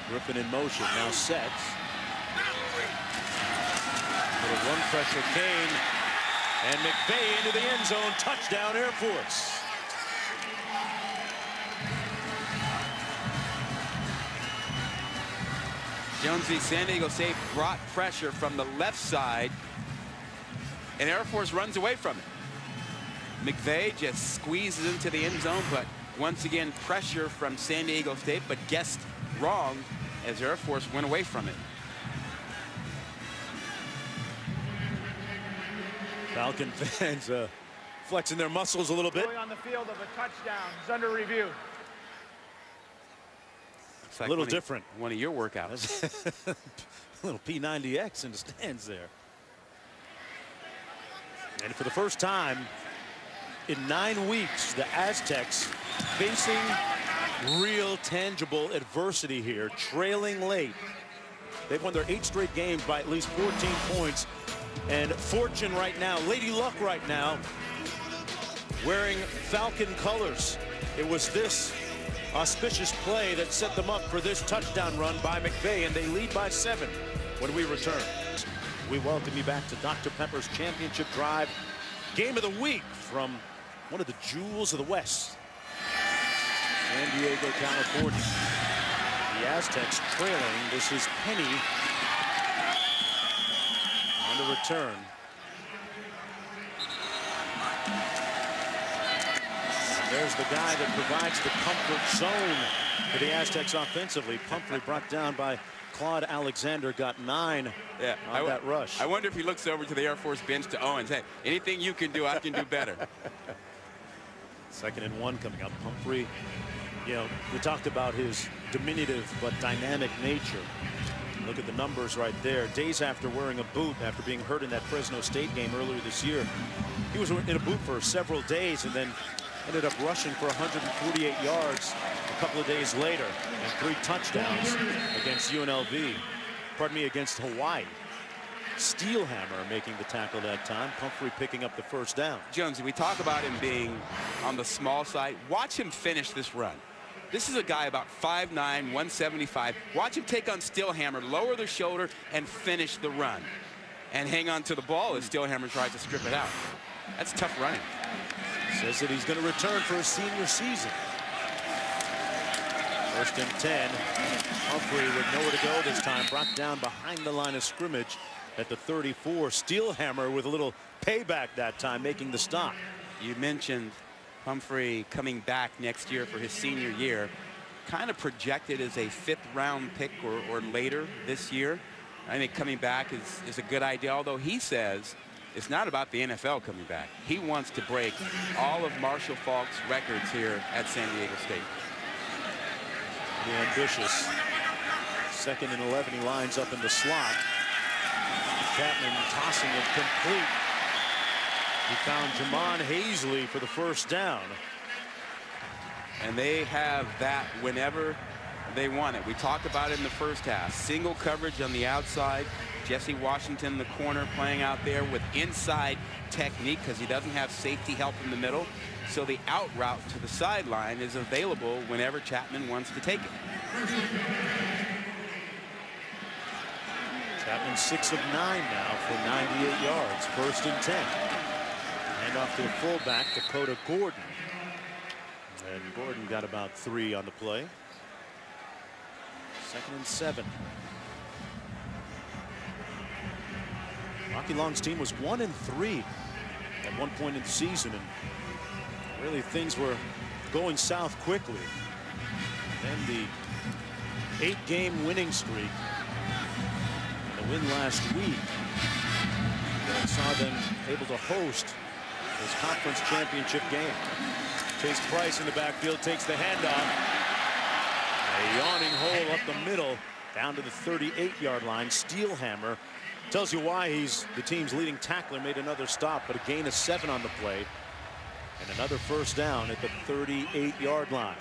Griffin in motion, now sets. Little run pressure, Kane. And McVay into the end zone. Touchdown, Air Force. Jonesy, San Diego State brought pressure from the left side, and Air Force runs away from it. McVay just squeezes into the end zone, but once again, pressure from San Diego State, but guessed wrong as Air Force went away from it. Falcon fans flexing their muscles a little bit. Going on the field of a touchdown is under review. Looks like a little different. One of your workouts. A little P90X in the stands there. And for the first time in 9 weeks, the Aztecs facing real tangible adversity here, trailing late. They've won their 8 straight games by at least 14 points. And fortune right now, Lady Luck right now, wearing Falcon colors. It was this auspicious play that set them up for this touchdown run by McVay, and they lead by 7 when we return. We welcome you back to Dr. Pepper's Championship Drive. Game of the week from one of the jewels of the West, San Diego, California. The Aztecs trailing. This is Penny on the return. There's the guy that provides the comfort zone for the Aztecs offensively. Pumphrey brought down by Claude Alexander, got 9 on that rush. I wonder if he looks over to the Air Force bench to Owens. Hey, anything you can do, I can do better. 2nd and 1 coming up. Pumphrey, you know, we talked about his diminutive but dynamic nature. Look at the numbers right there. Days after wearing a boot, after being hurt in that Fresno State game earlier this year, he was in a boot for several days and then ended up rushing for 148 yards a couple of days later and 3 touchdowns against UNLV. Pardon me, against Hawaii. Steelhammer making the tackle that time. Pumphrey picking up the first down. Jonesy, we talk about him being on the small side. Watch him finish this run. This is a guy about 5'9", 175. Watch him take on Steelhammer, lower the shoulder, and finish the run. And hang on to the ball as Steelhammer tries to strip it out. That's tough running. Says that he's going to return for his senior season. First and 10. Pumphrey with nowhere to go this time. Brought down behind the line of scrimmage at the 34. Steelhammer with a little payback that time, making the stop. You mentioned Pumphrey coming back next year for his senior year. Kind of projected as a 5th-round pick or later this year. I think coming back is a good idea, although he says it's not about the NFL coming back. He wants to break all of Marshall Faulk's records here at San Diego State. Be ambitious. 2nd and 11, he lines up in the slot. Chapman tossing it complete. He found Jamon Hazley for the first down. And they have that whenever they want it. We talked about it in the first half. Single coverage on the outside. Jesse Washington, the corner, playing out there with inside technique because he doesn't have safety help in the middle. So the out route to the sideline is available whenever Chapman wants to take it. Chapman 6 of 9 now for 98 yards. 1st and 10. Hand off to the fullback, Dakota Gordon. And Gordon got about 3 on the play. 2nd and 7. Rocky Long's team was 1 and 3 at one point in the season, and really things were going south quickly. Then the 8-game winning streak, and the win last week that saw them able to host this conference championship game. Chase Price in the backfield takes the handoff. A yawning hole up the middle down to the 38-yard line. Steelhammer tells you why he's the team's leading tackler. Made another stop, but a gain of 7 on the play. And another first down at the 38-yard line.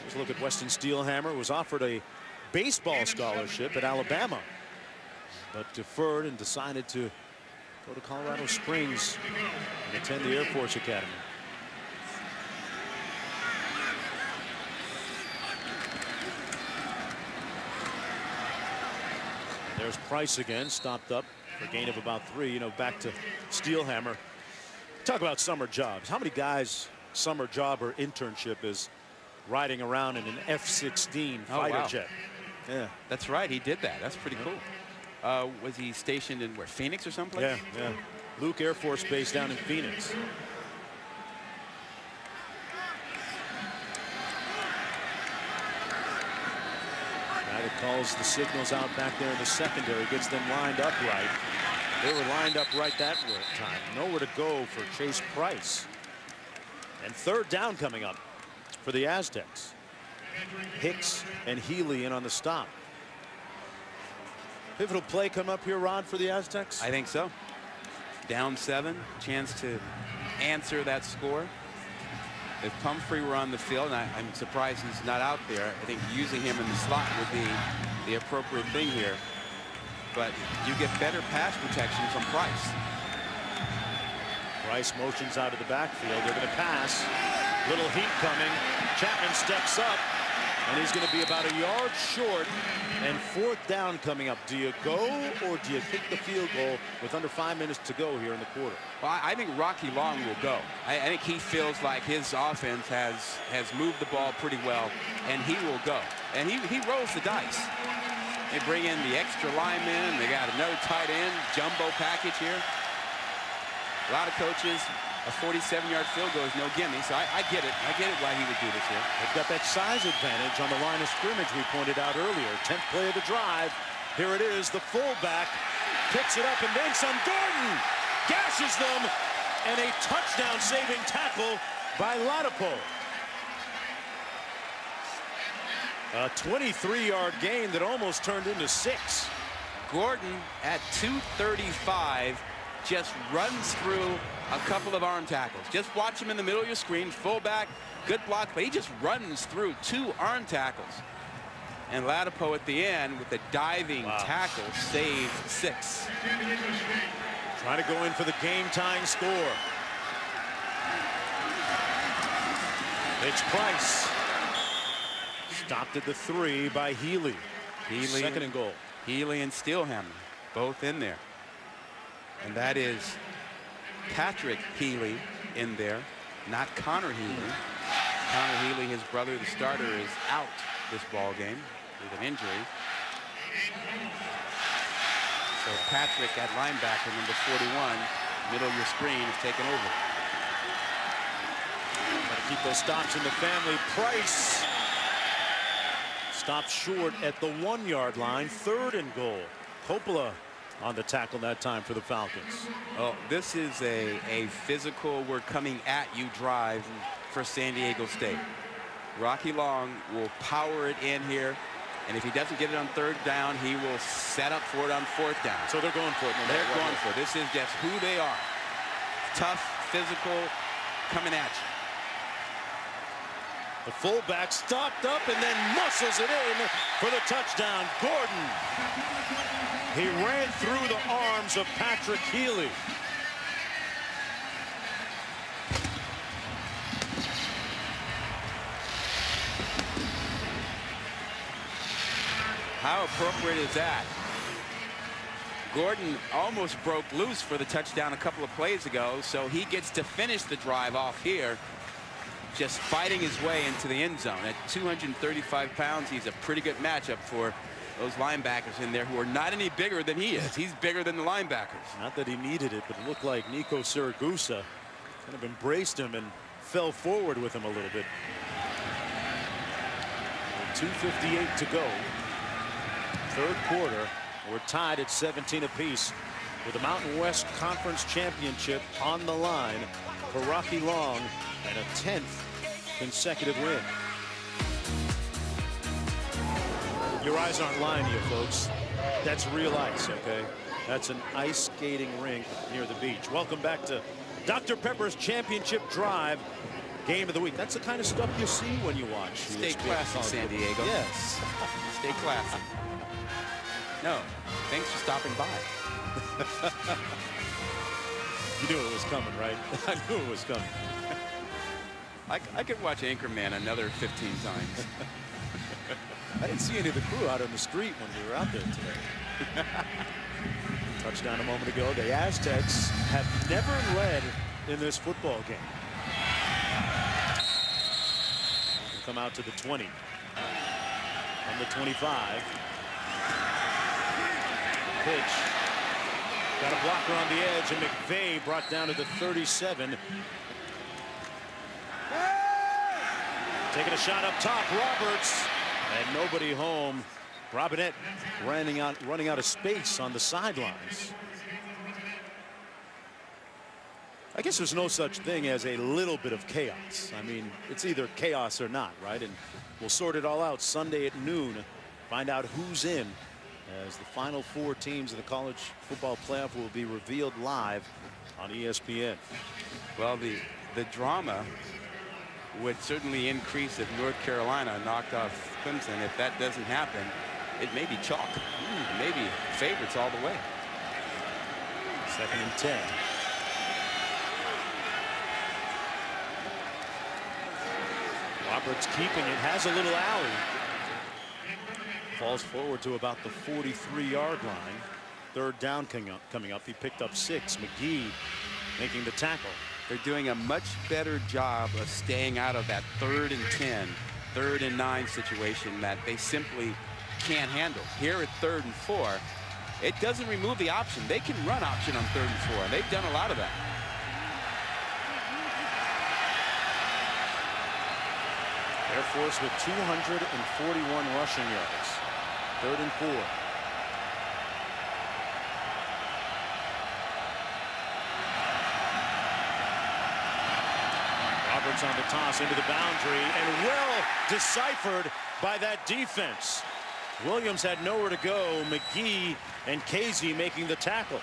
Here's a look at Weston Steelhammer. Was offered a baseball scholarship at Alabama, but deferred and decided to go to Colorado Springs and attend the Air Force Academy. There's Price again, stopped up for a gain of about 3. You know, back to Steelhammer. Talk about summer jobs. How many guys' summer job or internship is riding around in an F-16 fighter jet? Yeah, that's right. He did that. That's pretty cool. Was he stationed in where, Phoenix or someplace? Yeah, yeah. Luke Air Force Base down in Phoenix. Guy that calls the signals out back there in the secondary gets them lined up right. They were lined up right that time. Nowhere to go for Chase Price. And 3rd down coming up for the Aztecs. Hicks and Healy in on the stop. Pivotal play come up here, Rod, for the Aztecs? I think so. Down 7, chance to answer that score. If Pumphrey were on the field, and I'm surprised he's not out there, I think using him in the slot would be the appropriate thing here. But you get better pass protection from Price. Price motions out of the backfield. They're going to pass. Little heat coming. Chapman steps up, and he's going to be about a yard short. And 4th down coming up. Do you go or do you kick the field goal with under 5 minutes to go here in the quarter? Well, I think Rocky Long will go. I think he feels like his offense has moved the ball pretty well, and he will go. And he rolls the dice. They bring in the extra linemen. They got another tight end, jumbo package here. A lot of coaches, a 47-yard field goal is no gimme, so I get it. I get it why he would do this here. They've got that size advantage on the line of scrimmage we pointed out earlier. 10th play of the drive. Here it is. The fullback picks it up and then some. Gordon gashes them, and a touchdown-saving tackle by Ladapo. A 23-yard gain that almost turned into 6. Gordon at 235 just runs through a couple of arm tackles. Just watch him in the middle of your screen. Fullback, good block, but he just runs through 2 arm tackles. And Ladapo at the end with the diving tackle saved 6. Trying to go in for the game-tying score. It's Price. Stopped at the 3 by Healy. 2nd and goal. Healy and Steelhammer both in there. And that is Patrick Healy in there, not Connor Healy. Connor Healy, his brother, the starter, is out this ball game with an injury. So Patrick at linebacker, number 41, middle of your screen, is taken over. Got to keep those stops in the family. Price stops short at the 1-yard line. 3rd and goal. Coppola on the tackle that time for the Falcons. Oh, this is a physical, we're coming at you drive for San Diego State. Rocky Long will power it in here, and if he doesn't get it on 3rd down, he will set up for it on 4th down. So they're going for it. They're going for it. This is just who they are. Tough, physical, coming at you. The fullback stopped up and then muscles it in for the touchdown. Gordon. He ran through the arms of Patrick Healy. How appropriate is that? Gordon almost broke loose for the touchdown a couple of plays ago, so he gets to finish the drive off here, just fighting his way into the end zone. At 235 pounds, he's a pretty good matchup for those linebackers in there who are not any bigger than he is. He's bigger than the linebackers. Not that he needed it, but it looked like Nico Siragusa kind of embraced him and fell forward with him a little bit. 2:58 to go. 3rd quarter. We're tied at 17 apiece with the Mountain West Conference Championship on the line for Rocky Long and a 10th consecutive win. Your eyes aren't lying to you, folks. That's real ice, okay? That's an ice skating rink near the beach. Welcome back to Dr. Pepper's Championship Drive Game of the Week. That's the kind of stuff you see when you watch. Stay classy, San Diego. Yes. Stay classy. No, thanks for stopping by. You knew it was coming, right? I knew it was coming. I could watch Anchorman another 15 times. I didn't see any of the crew out on the street when we were out there today. Touchdown a moment ago. The Aztecs have never led in this football game. They'll come out to the 20. On the 25. Pitch. Got a blocker on the edge, and McVay brought down to the 37. Taking a shot up top, Roberts, and nobody home. Robinette running out of space on the sidelines. I guess there's no such thing as a little bit of chaos. I mean, it's either chaos or not, right? And we'll sort it all out Sunday at noon. Find out who's in, as the final 4 teams of the college football playoff will be revealed live on ESPN. Well, the drama would certainly increase if North Carolina knocked off Clemson. If that doesn't happen, it may be chalk. Maybe favorites all the way. 2nd and 10. Roberts keeping it, has a little alley. Falls forward to about the 43-yard line. 3rd down coming up. He picked up 6. McGee making the tackle. They're doing a much better job of staying out of that 3rd and 10, 3rd and 9 situation that they simply can't handle. Here at 3rd and 4, it doesn't remove the option. They can run option on 3rd and 4. They've done a lot of that. Air Force with 241 rushing yards. 3rd and 4. Roberts on the toss into the boundary, and well deciphered by that defense. Williams had nowhere to go. McGee and Casey making the tackle.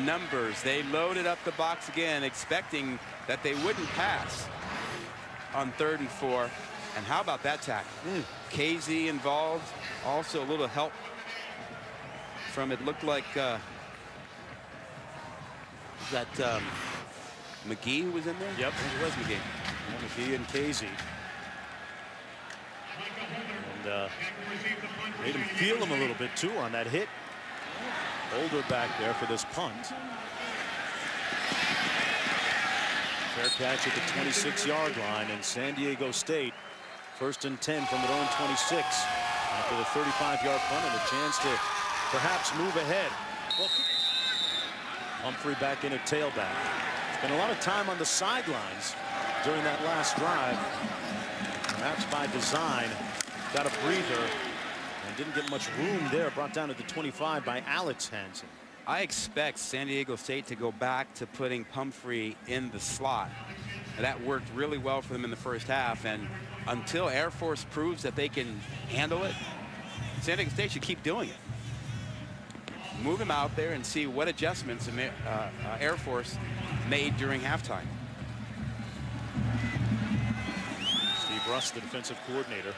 Numbers. They loaded up the box again, expecting that they wouldn't pass on 3rd and 4. And how about that tackle? Casey involved. Also a little help from, it looked like that McGee who was in there? Yep, it was McGee. McGee and Casey. And made him feel him a little bit too on that hit. Older back there for this punt. Fair catch at the 26-yard line, and San Diego State First and 10 from their own 26 after the 35-yard punt and a chance to perhaps move ahead. Well, Pumphrey back in at tailback. Spent a lot of time on the sidelines during that last drive. Perhaps by design. Got a breather and didn't get much room there. Brought down at the 25 by Alex Hansen. I expect San Diego State to go back to putting Pumphrey in the slot. That worked really well for them in the first half, and until Air Force proves that they can handle it, San Diego State should keep doing it. Move him out there and see what adjustments Air Force made during halftime. Steve Russ, the defensive coordinator,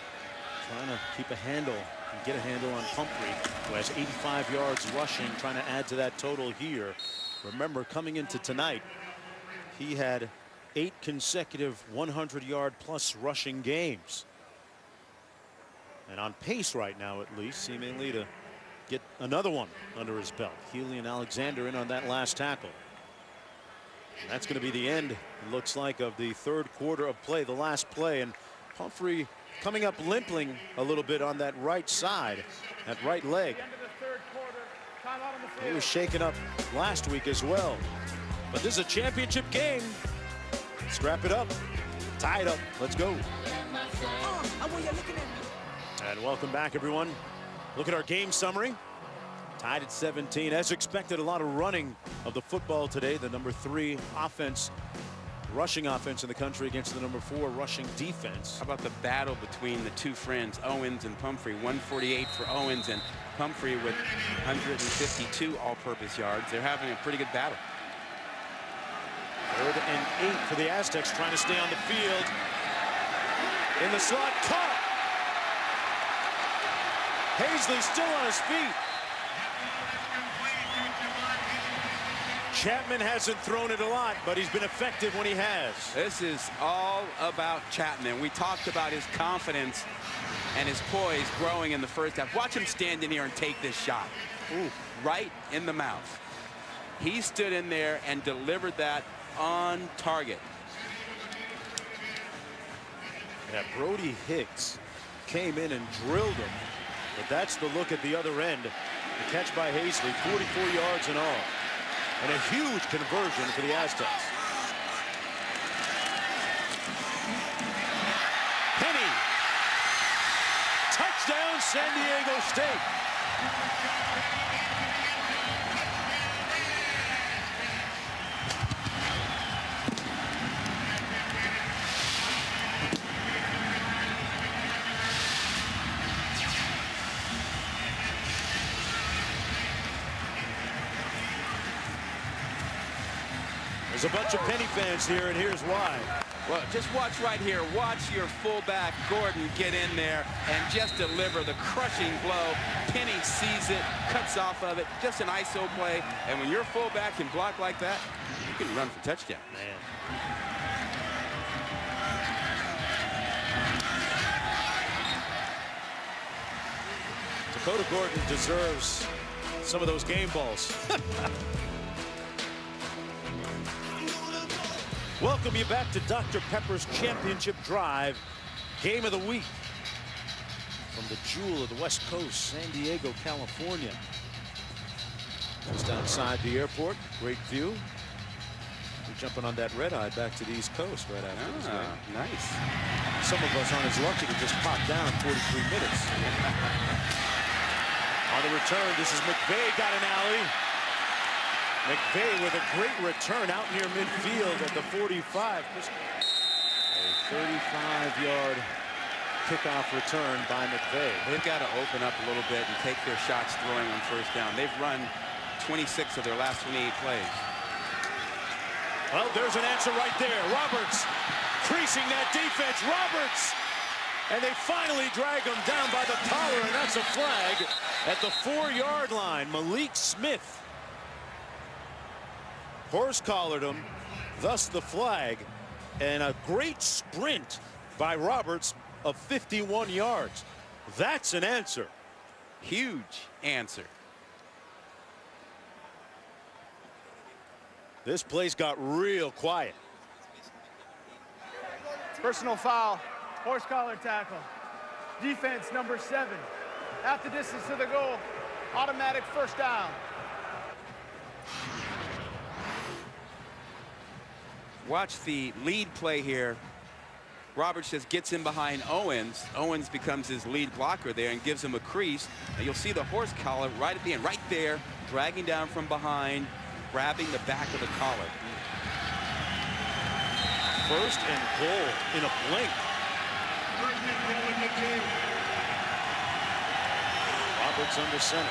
trying to keep a handle and get a handle on Pumphrey, who has 85 yards rushing, trying to add to that total here. Remember, coming into tonight, he had 8 consecutive 100-yard-plus rushing games. And on pace right now, at least, seemingly to get another one under his belt. Healy and Alexander in on that last tackle. And that's going to be the end, it looks like, of the third quarter of play, the last play. And Pumphrey coming up limping a little bit on that right side, that right leg. He was shaken up last week as well. But this is a championship game. Strap it up, tie it up, let's go. And welcome back, everyone. Look at our game summary. Tied at 17. As expected, a lot of running of the football today. The number 3 offense, rushing offense in the country against the number 4 rushing defense. How about the battle between the two friends, Owens and Pumphrey? 148 for Owens and Pumphrey with 152 all-purpose yards. They're having a pretty good battle. 3rd and 8 for the Aztecs, trying to stay on the field. In the slot, caught. Hazley still on his feet. Chapman hasn't thrown it a lot, but he's been effective when he has. This is all about Chapman. We talked about his confidence and his poise growing in the first half. Watch him stand in here and take this shot. Ooh, right in the mouth. He stood in there and delivered that on target. Yeah, Brody Hicks came in and drilled him, but that's the look at the other end. The catch by Hazley, 44 yards in all, and a huge conversion for the Aztecs. Penny, touchdown San Diego State. There's a bunch of Penny fans here, and here's why. Well, just watch right here. Watch your fullback, Gordon, get in there and just deliver the crushing blow. Penny sees it, cuts off of it, just an ISO play. And when your fullback can block like that, you can run for touchdown. Man. Dakota Gordon deserves some of those game balls. Welcome you back to Dr. Pepper's Championship Drive, game of the week. From the jewel of the West Coast, San Diego, California. Just outside the airport, great view. We're jumping on that red-eye back to the East Coast right after this game. Nice. Some of us aren't as lucky to just pop down 43 minutes. On the return, this is McVay, got an alley. McVay with a great return out near midfield at the 45. A 35-yard kickoff return by McVay. They've got to open up a little bit and take their shots throwing on first down. They've run 26 of their last 28 plays. Well, there's an answer right there. Roberts creasing that defense. Roberts! And they finally drag him down by the collar, and that's a flag at the 4-yard line. Malik Smith horse-collared him, thus the flag, and a great sprint by Roberts of 51 yards. That's an answer. Huge answer. This place got real quiet. Personal foul. Horse collar tackle. Defense number 7. Half the distance to the goal. Automatic first down. Watch the lead play here. Roberts just gets in behind Owens. Owens becomes his lead blocker there and gives him a crease. And you'll see the horse collar right at the end, right there, dragging down from behind, grabbing the back of the collar. First and goal in a blink. Roberts under center.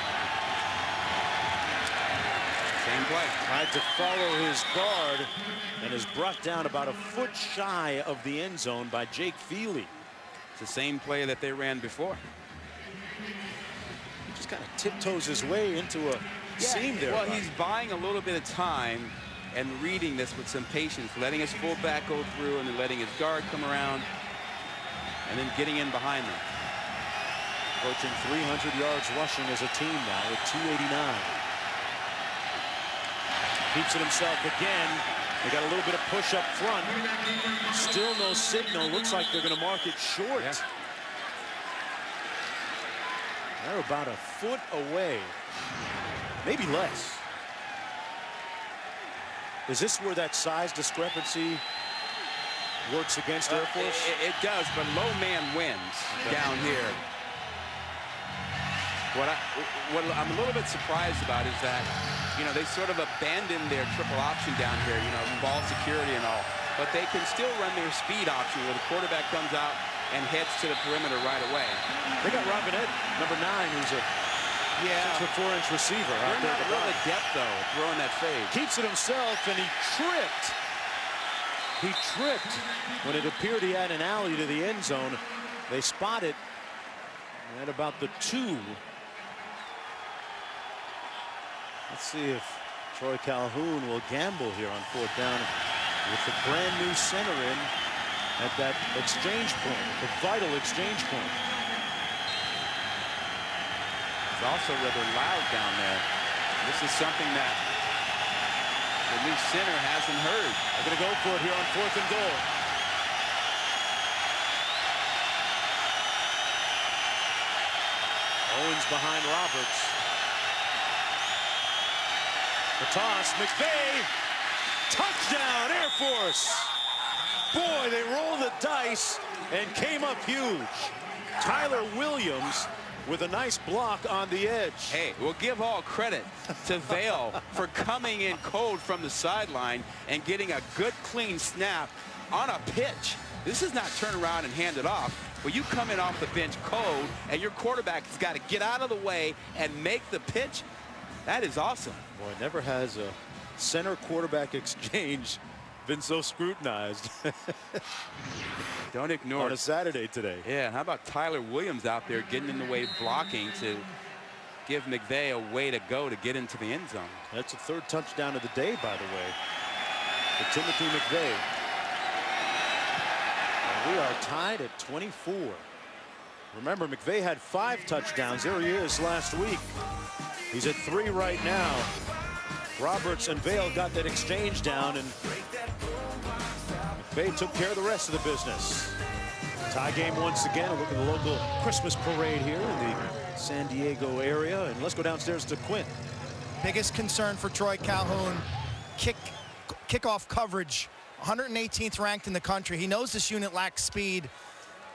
Same play. Tried to follow his guard and is brought down about a foot shy of the end zone by Jake Feely. It's the same play that they ran before. He just kind of tiptoes his way into a seam there. Well, he's buying a little bit of time and reading this with some patience, letting his fullback go through and then letting his guard come around and then getting in behind them. Approaching 300 yards rushing as a team now with 289. Keeps it himself again. They got a little bit of push up front. Still no signal. Looks like they're going to mark it short. Yeah. They're about a foot away. Maybe less. Is this where that size discrepancy works against Air Force? It does, but low man wins down here. What I'm a little bit surprised about is that, you know, they sort of abandoned their triple option down here, you know, ball security and all. But they can still run their speed option where the quarterback comes out and heads to the perimeter right away. They got Robinette, number 9, who's a 6'4" receiver. They're not real adept, though, throwing that fade. Keeps it himself, and he tripped. He tripped when it appeared he had an alley to the end zone. They spot it at about the 2. Let's see if Troy Calhoun will gamble here on 4th down with the brand new center in at that exchange point, the vital exchange point. It's also rather loud down there. This is something that the new center hasn't heard. They're going to go for it here on 4th and goal. Owens behind Roberts. The toss, McVay, touchdown, Air Force. Boy, they rolled the dice and came up huge. Tyler Williams with a nice block on the edge. Hey, we'll give all credit to Vail for coming in cold from the sideline and getting a good, clean snap on a pitch. This is not turn around and hand it off. Well, you come in off the bench cold, and your quarterback has got to get out of the way and make the pitch. That is awesome. Boy, never has a center quarterback exchange been so scrutinized. Don't ignore on a Saturday today. Yeah, how about Tyler Williams out there getting in the way, blocking to give McVay a way to go to get into the end zone. That's the 3rd touchdown of the day, by the way, for Timothy McVay. And we are tied at 24. Remember, McVay had 5 touchdowns. There he is last week. He's at 3 right now. Roberts and Vail got that exchange down, and McVay took care of the rest of the business. Tie game once again. A look at the local Christmas parade here in the San Diego area. And let's go downstairs to Quint. Biggest concern for Troy Calhoun, kickoff coverage. 118th ranked in the country. He knows this unit lacks speed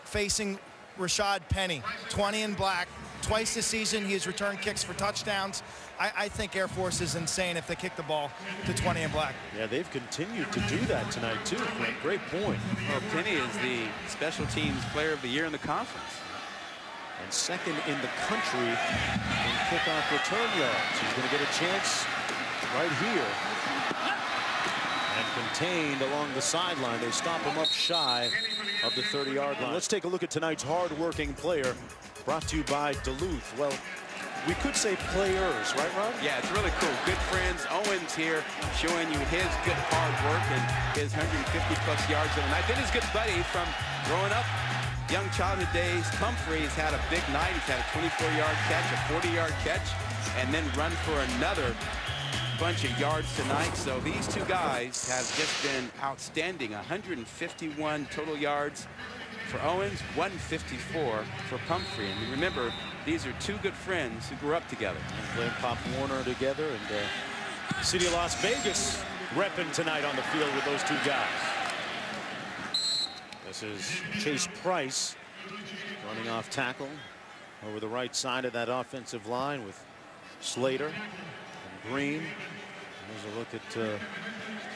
facing Rashad Penny, 20 in black. Twice this season, he has returned kicks for touchdowns. I think Air Force is insane if they kick the ball to 20 in black. Yeah, they've continued to do that tonight, too. Great point. Well, Penny is the special teams player of the year in the conference. And 2nd in the country in kickoff return yards. He's going to get a chance right here. And contained along the sideline. They stop him up shy of the 30-yard line. Let's take a look at tonight's hard-working player, brought to you by Duluth. Well, we could say players, right, Rob? Yeah, it's really cool. Good friends. Owens here showing you his good hard work and his 150-plus yards of the night. Then his good buddy from growing up, young childhood days, Pumphrey has had a big night. He's had a 24-yard catch, a 40-yard catch, and then run for another bunch of yards tonight. So these two guys have just been outstanding. 151 total yards for Owens, 154 for Pumphrey. And remember, these are two good friends who grew up together. Playing Pop Warner together, and City of Las Vegas repping tonight on the field with those two guys. This is Chase Price running off tackle over the right side of that offensive line with Slater and Green. There's a look at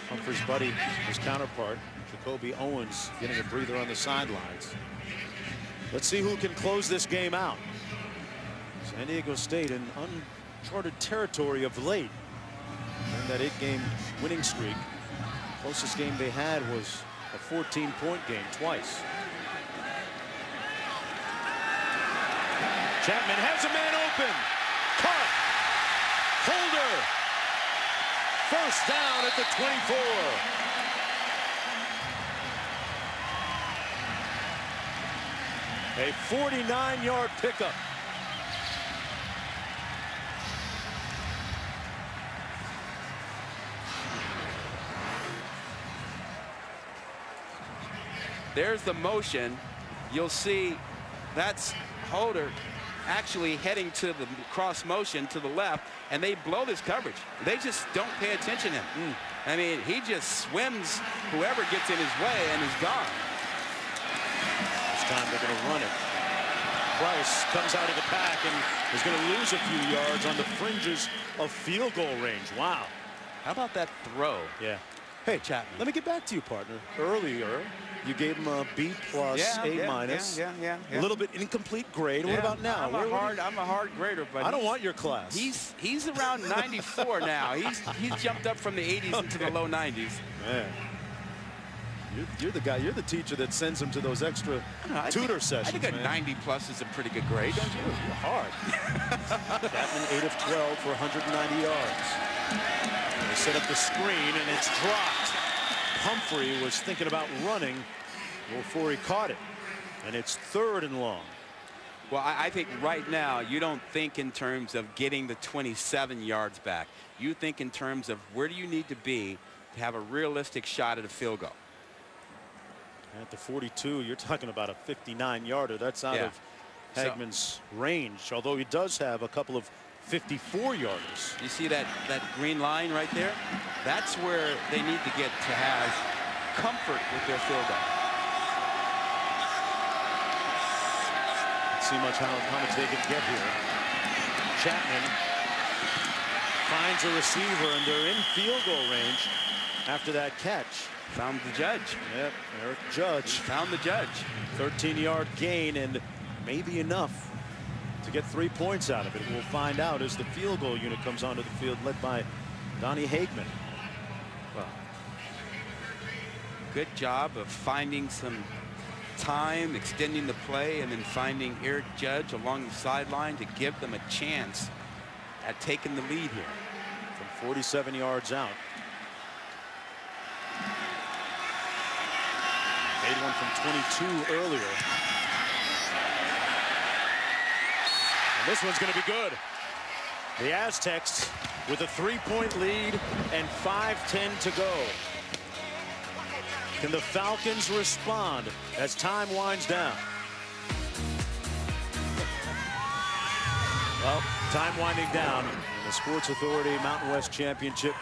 Pumphrey's buddy, his counterpart, Jacoby Owens, getting a breather on the sidelines. Let's see who can close this game out. San Diego State in uncharted territory of late. And that 8-game winning streak. Closest game they had was a 14-point game twice. Chapman has a man open. Caught. Holder. First down at the 24. A 49-yard pickup. There's the motion. You'll see that's Holder actually heading to the cross motion to the left, and they blow this coverage. They just don't pay attention to him. I mean, he just swims whoever gets in his way and is gone. This time they're going to run it. Price comes out of the pack and is going to lose a few yards on the fringes of field goal range. Wow. How about that throw? Yeah. Hey, Chapman, let me get back to you, partner. Earlier, you gave him a B+, A-. Yeah. A little bit incomplete grade. What about now? I'm a hard grader, but I don't want your class. He's around 94 now. He's jumped up from the 80s into the low 90s. Man. You're the guy. You're the teacher that sends him to those extra tutor sessions. I think a 90+ is a pretty good grade, don't you? You're hard. Chapman 8 of 12 for 190 yards. They set up the screen and it's dropped. Pumphrey was thinking about running before he caught it, and it's 3rd and long. Well, I think right now you don't think in terms of getting the 27 yards back. You think in terms of where do you need to be to have a realistic shot at a field goal. At the 42, you're talking about a 59-yarder. That's out of Hagman's range, although he does have a couple of 54-yarders. You see that green line right there? That's where they need to get to have comfort with their field goal. Let's see how much they can get here. Chapman finds a receiver, and they're in field goal range after that catch. Found the judge. Yep, Eric Judge. Found the judge. 13-yard gain, and maybe enough to get 3 points out of it. We'll find out as the field goal unit comes onto the field, led by Donnie Hagman. Well, good job of finding some time, extending the play, and then finding Eric Judge along the sideline to give them a chance at taking the lead here. From 47 yards out. Made one from 22 earlier. And this one's going to be good. The Aztecs with a 3-point lead and 5:10 to go. Can the Falcons respond as time winds down? Well, time winding down. The Sports Authority Mountain West Championship.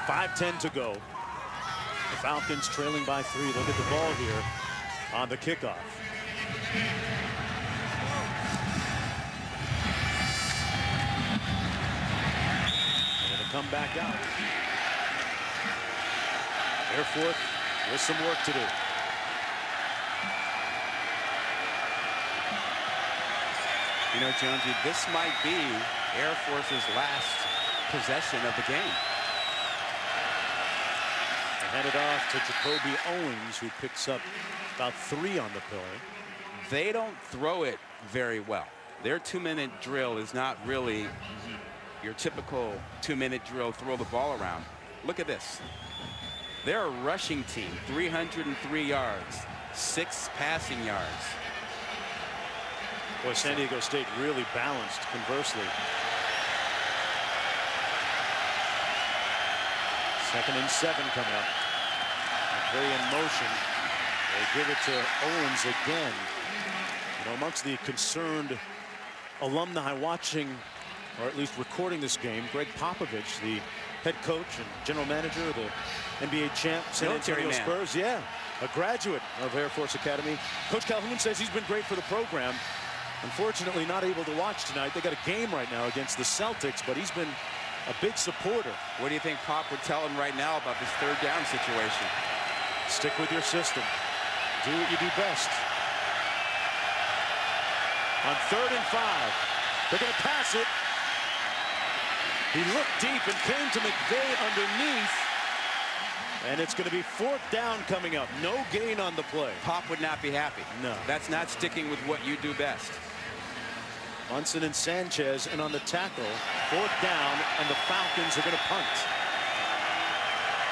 5:10 to go. The Falcons trailing by 3. Look at the ball here on the kickoff. They're going to come back out. Air Force with some work to do. You know, Jonesy, this might be Air Force's last possession of the game. Handed off to Jacoby Owens, who picks up about 3 on the play. They don't throw it very well. Their 2-minute drill is not really your typical 2-minute drill, throw the ball around. Look at this. They're a rushing team, 303 yards, 6 passing yards. Boy, San Diego State really balanced, conversely. 2nd and 7 coming up. McVay in motion. They give it to Owens again. You know, amongst the concerned alumni watching, or at least recording this game, Greg Popovich, the head coach and general manager of the NBA champ San Antonio Spurs. Yeah, a graduate of Air Force Academy. Coach Calhoun says he's been great for the program. Unfortunately, not able to watch tonight. They got a game right now against the Celtics, but he's been a big supporter. What do you think Pop would tell him right now about this third down situation? Stick with your system. Do what you do best. On 3rd and 5, they're going to pass it. He looked deep and came to McVay underneath. And it's going to be 4th down coming up. No gain on the play. Pop would not be happy. No. That's not sticking with what you do best. Munson and Sanchez, and on the tackle, 4th down, and the Falcons are going to punt.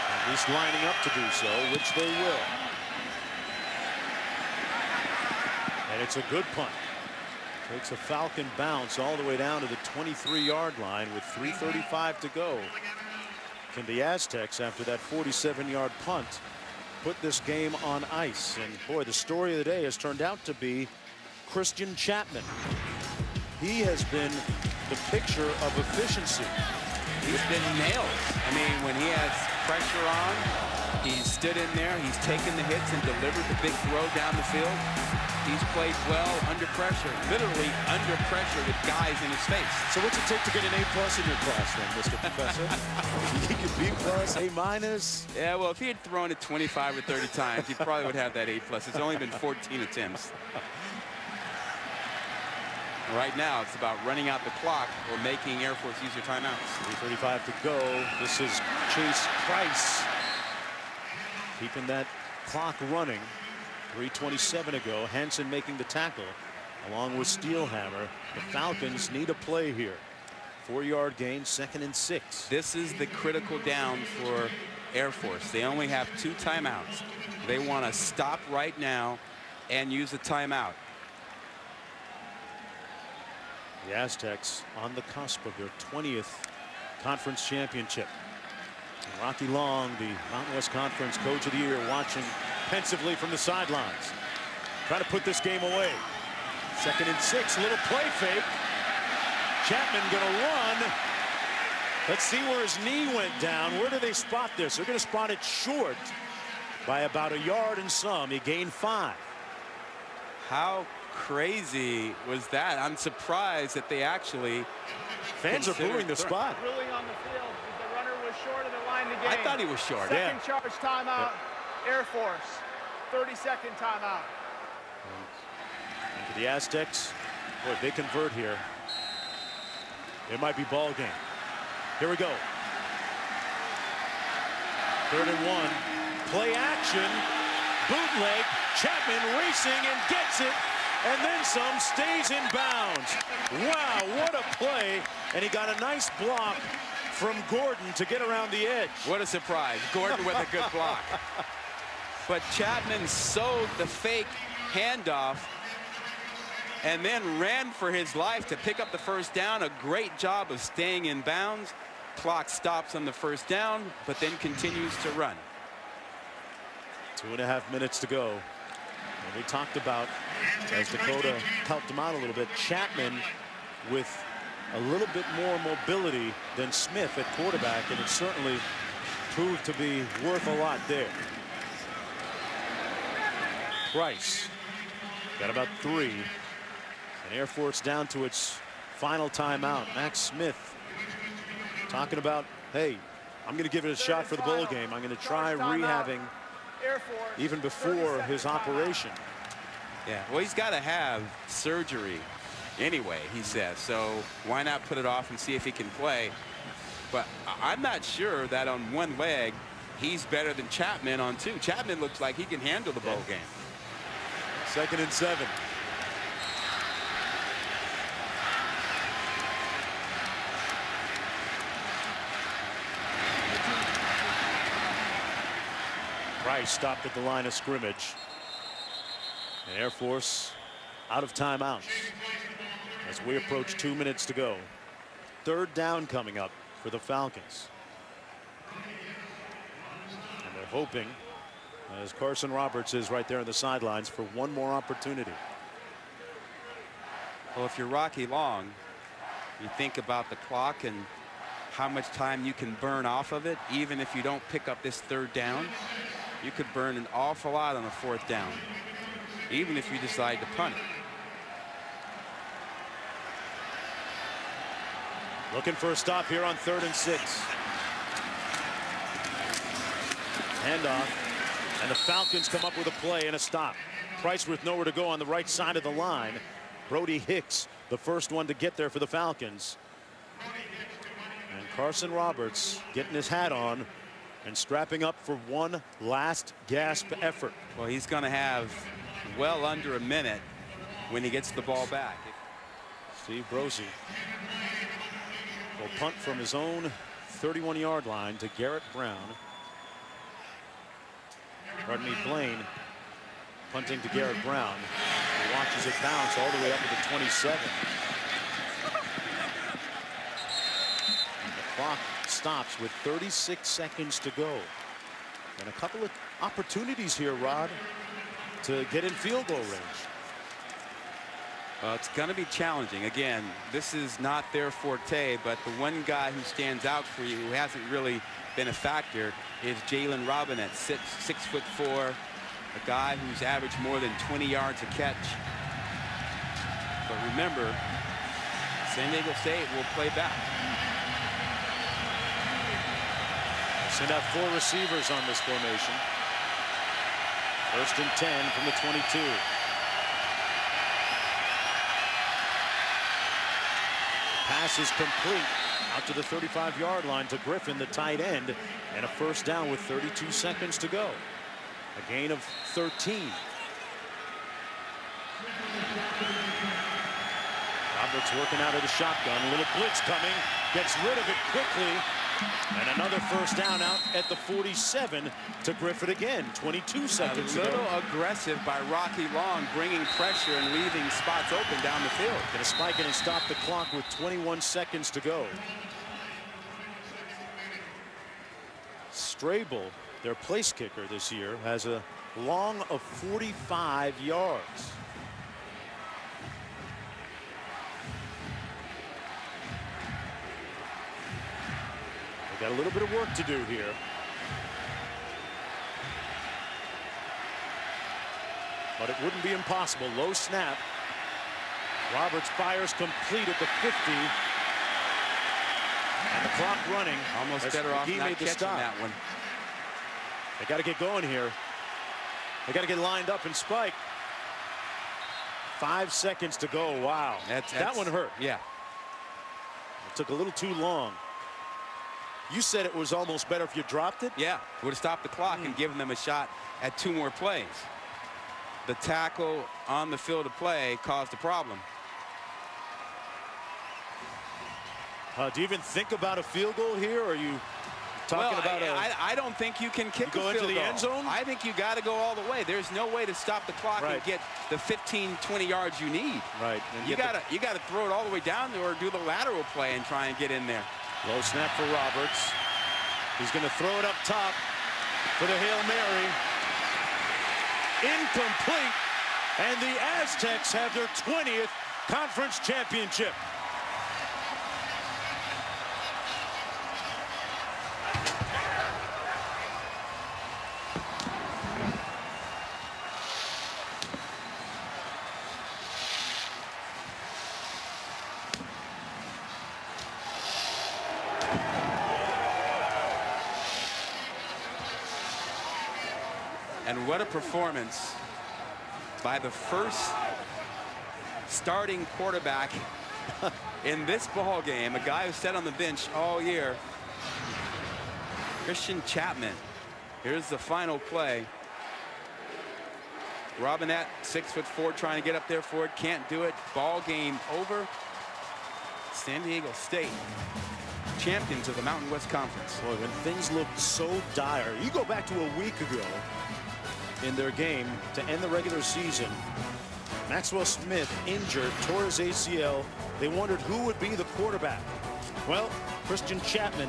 At least lining up to do so, which they will. And it's a good punt. Takes a Falcon bounce all the way down to the 23-yard line with 3:35 to go. Can the Aztecs, after that 47-yard punt, put this game on ice? And boy, the story of the day has turned out to be Christian Chapman. He has been the picture of efficiency. He's been nailed. I mean, when he has pressure on, he's stood in there, he's taken the hits and delivered the big throw down the field. He's played well under pressure, literally under pressure with guys in his face. So what's it take to get an A+ in your class then, Mr. Professor? You get B+, A-. Yeah, well, if he had thrown it 25 or 30 times, he probably would have that A+. It's only been 14 attempts. Right now, it's about running out the clock or making Air Force use their timeouts. 3:35 to go. This is Chase Price keeping that clock running. 3:27 to go. Hansen making the tackle along with Steelhammer. The Falcons need a play here. 4-yard gain, 2nd and 6. This is the critical down for Air Force. They only have 2 timeouts. They want to stop right now and use a timeout. The Aztecs on the cusp of their 20th conference championship. And Rocky Long, the Mountain West Conference Coach of the Year, watching pensively from the sidelines. Trying to put this game away. 2nd and 6, a little play fake. Chapman going to run. Let's see where his knee went down. Where do they spot this? They're going to spot it short by about 1 yard and some. He gained 5. How crazy was that? I'm surprised that they actually. Fans are booing the spot. Ruling on the field. The runner was short of the line to gain. I thought he was short. Second charge timeout. Air Force. 30-second timeout. And for the Aztecs, boy, if they convert here, it might be ball game. Here we go. 3rd and 1. Play action. Bootleg. Chapman racing and gets it. And then some, stays in bounds. Wow, what a play. And he got a nice block from Gordon to get around the edge. What a surprise. Gordon with a good block. But Chapman sowed the fake handoff and then ran for his life to pick up the 1st down. A great job of staying in bounds. Clock stops on the 1st down, but then continues to run. 2.5 minutes to go. And we talked about, as Dakota helped him out a little bit, Chapman with a little bit more mobility than Smith at quarterback, and it certainly proved to be worth a lot there. Price got about 3. And Air Force down to its final timeout. Max Smith talking about, hey, I'm going to give it a shot for the bowl game. I'm going to try rehabbing even before his operation. Yeah, well, he's got to have surgery anyway, he says. So why not put it off and see if he can play? But I'm not sure that on one leg he's better than Chapman on 2. Chapman looks like he can handle the bowl game. 2nd and 7. Price stopped at the line of scrimmage. And Air Force out of timeouts as we approach 2 minutes to go. 3rd down coming up for the Falcons. And they're hoping as Carson Roberts is right there on the sidelines for one more opportunity. Well, if you're Rocky Long, you think about the clock and how much time you can burn off of it. Even if you don't pick up this 3rd down, you could burn an awful lot on the 4th down, even if you decide to punt it. Looking for a stop here on 3rd and 6. Handoff, and the Falcons come up with a play and a stop. Price with nowhere to go on the right side of the line. Brody Hicks, the first one to get there for the Falcons. And Carson Roberts getting his hat on and strapping up for one last gasp effort. Well, he's going to have well under a minute when he gets the ball back. Steve Brosey will punt from his own 31-yard line to Garrett Brown. Pardon me, Blaine punting to Garrett Brown. He watches it bounce all the way up to the 27. And the clock stops with 36 seconds to go. And a couple of opportunities here, Rod, to get in field goal range. Well, it's going to be challenging. Again, this is not their forte, but the one guy who stands out for you who hasn't really been a factor is Jalen Robinette, 6'4", a guy who's averaged more than 20 yards a catch. But remember, San Diego State will play back. Send out 4 receivers on this formation. 1st and 10 from the 22. Pass is complete out to the 35-yard line to Griffin, the tight end, and a 1st down with 32 seconds to go. A gain of 13. Roberts working out of the shotgun. A little blitz coming. Gets rid of it quickly. And another 1st down out at the 47 to Griffin again. 22 seconds A to go. little aggressive by Rocky Long, bringing pressure and leaving spots open down the field. Gonna spike it and stop the clock with 21 seconds to go. Strable, their place kicker this year, has a long of 45 yards. They got a little bit of work to do here. But it wouldn't be impossible. Low snap. Roberts fires complete at the 50. And the clock running. Almost better off not catching that one. They got to get going here. They got to get lined up and spike. 5 seconds to go. Wow. That one hurt. Yeah. It took a little too long. You said it was almost better if you dropped it? Yeah. Would have stopped the clock and given them a shot at 2 more plays. The tackle on the field of play caused a problem. Do you even think about a field goal here? Or are you talking about I don't think you can kick a field into the goal. end zone? I think you got to go all the way. There's no way to stop the clock and get the 15, 20 yards you need. Right. And you got to throw it all the way down or do the lateral play and try and get in there. Low snap for Roberts. He's going to throw it up top for the Hail Mary. Incomplete. And the Aztecs have their 20th conference championship. And what a performance by the first starting quarterback in this ball game, a guy who sat on the bench all year, Christian Chapman. Here's the final play. Robinette, 6'4", trying to get up there for it, can't do it. Ball game over. San Diego State, champions of the Mountain West Conference. Boy, when things looked so dire, you go back to a week ago in their game to end the regular season. Maxwell Smith injured, tore his ACL. They wondered who would be the quarterback. Well, Christian Chapman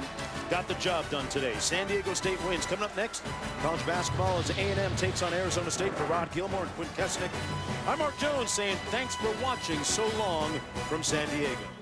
got the job done today. San Diego State wins. Coming up next, college basketball as A&M takes on Arizona State. For Rod Gilmore and Quinn Kesnick, I'm Mark Jones saying thanks for watching so long from San Diego.